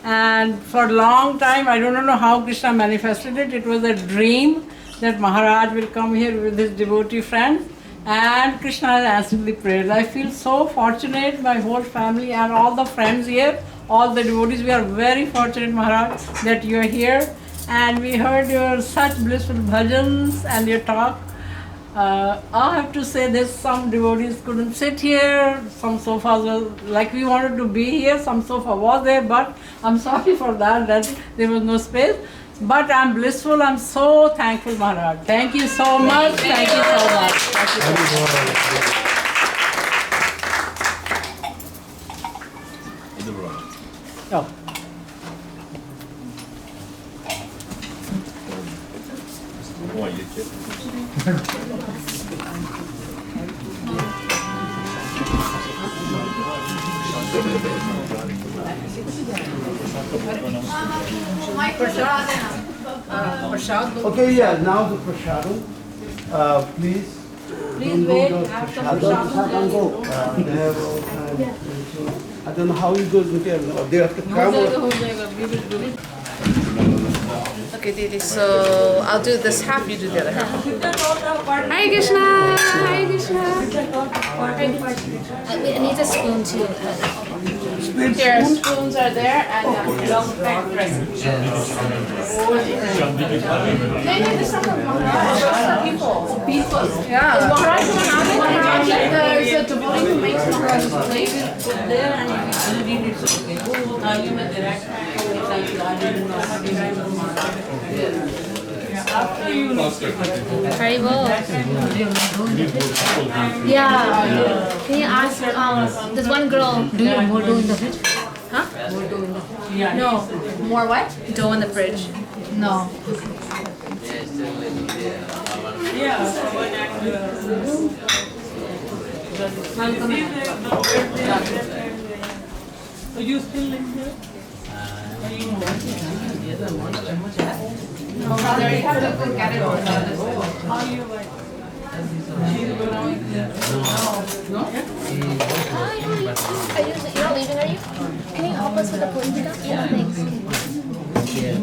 And for a long time, I don't know how Krishna manifested it. It was a dream that Maharaj will come here with his devotee friends. And Krishna has answered the prayers. I feel so fortunate, my whole family and all the friends here, all the devotees. We are very fortunate, Maharaj, that you are here. And we heard your such blissful bhajans and your talk. I have to say this, some devotees couldn't sit here, some sofas were like we wanted to be here, some sofa was there, but I'm sorry for that there was no space. But I'm blissful, I'm so thankful, Maharaj. Thank you so much, thank you so much. Thank you so much. Oh. Okay, yeah, now the prasadam. Please. Please wait after prasadam. They have all time. I don't know how you go there. They have to come. We will do it. Okay, Didi, so I'll do this half, you do the other half. Hare Krishna! Hare Krishna! I need a spoon too. Here, spoons are there and long pack dressing. There's some of Maharaj people. Yeah. Is Maharaj the one out there? There's a devotee who makes Maharaj's plate there and you read it. Haribol. Yeah. Can you ask? There's one girl. Do you have more dough in the fridge? Huh? No. More what? Dough in the fridge. No. You still live here? No, brother, you have to go get it on How you like? You're not leaving, are you? Can you help us with the plate stuff? Yeah, thanks. Here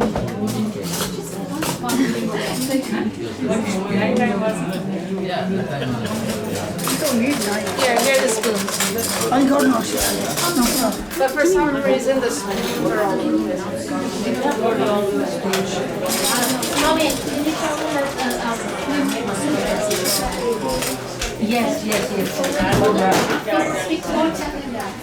are the spoons. But for some reason, the spoons are all over. Mommy, can you tell me Yes. Speak to more than that.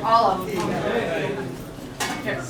All of them. Here.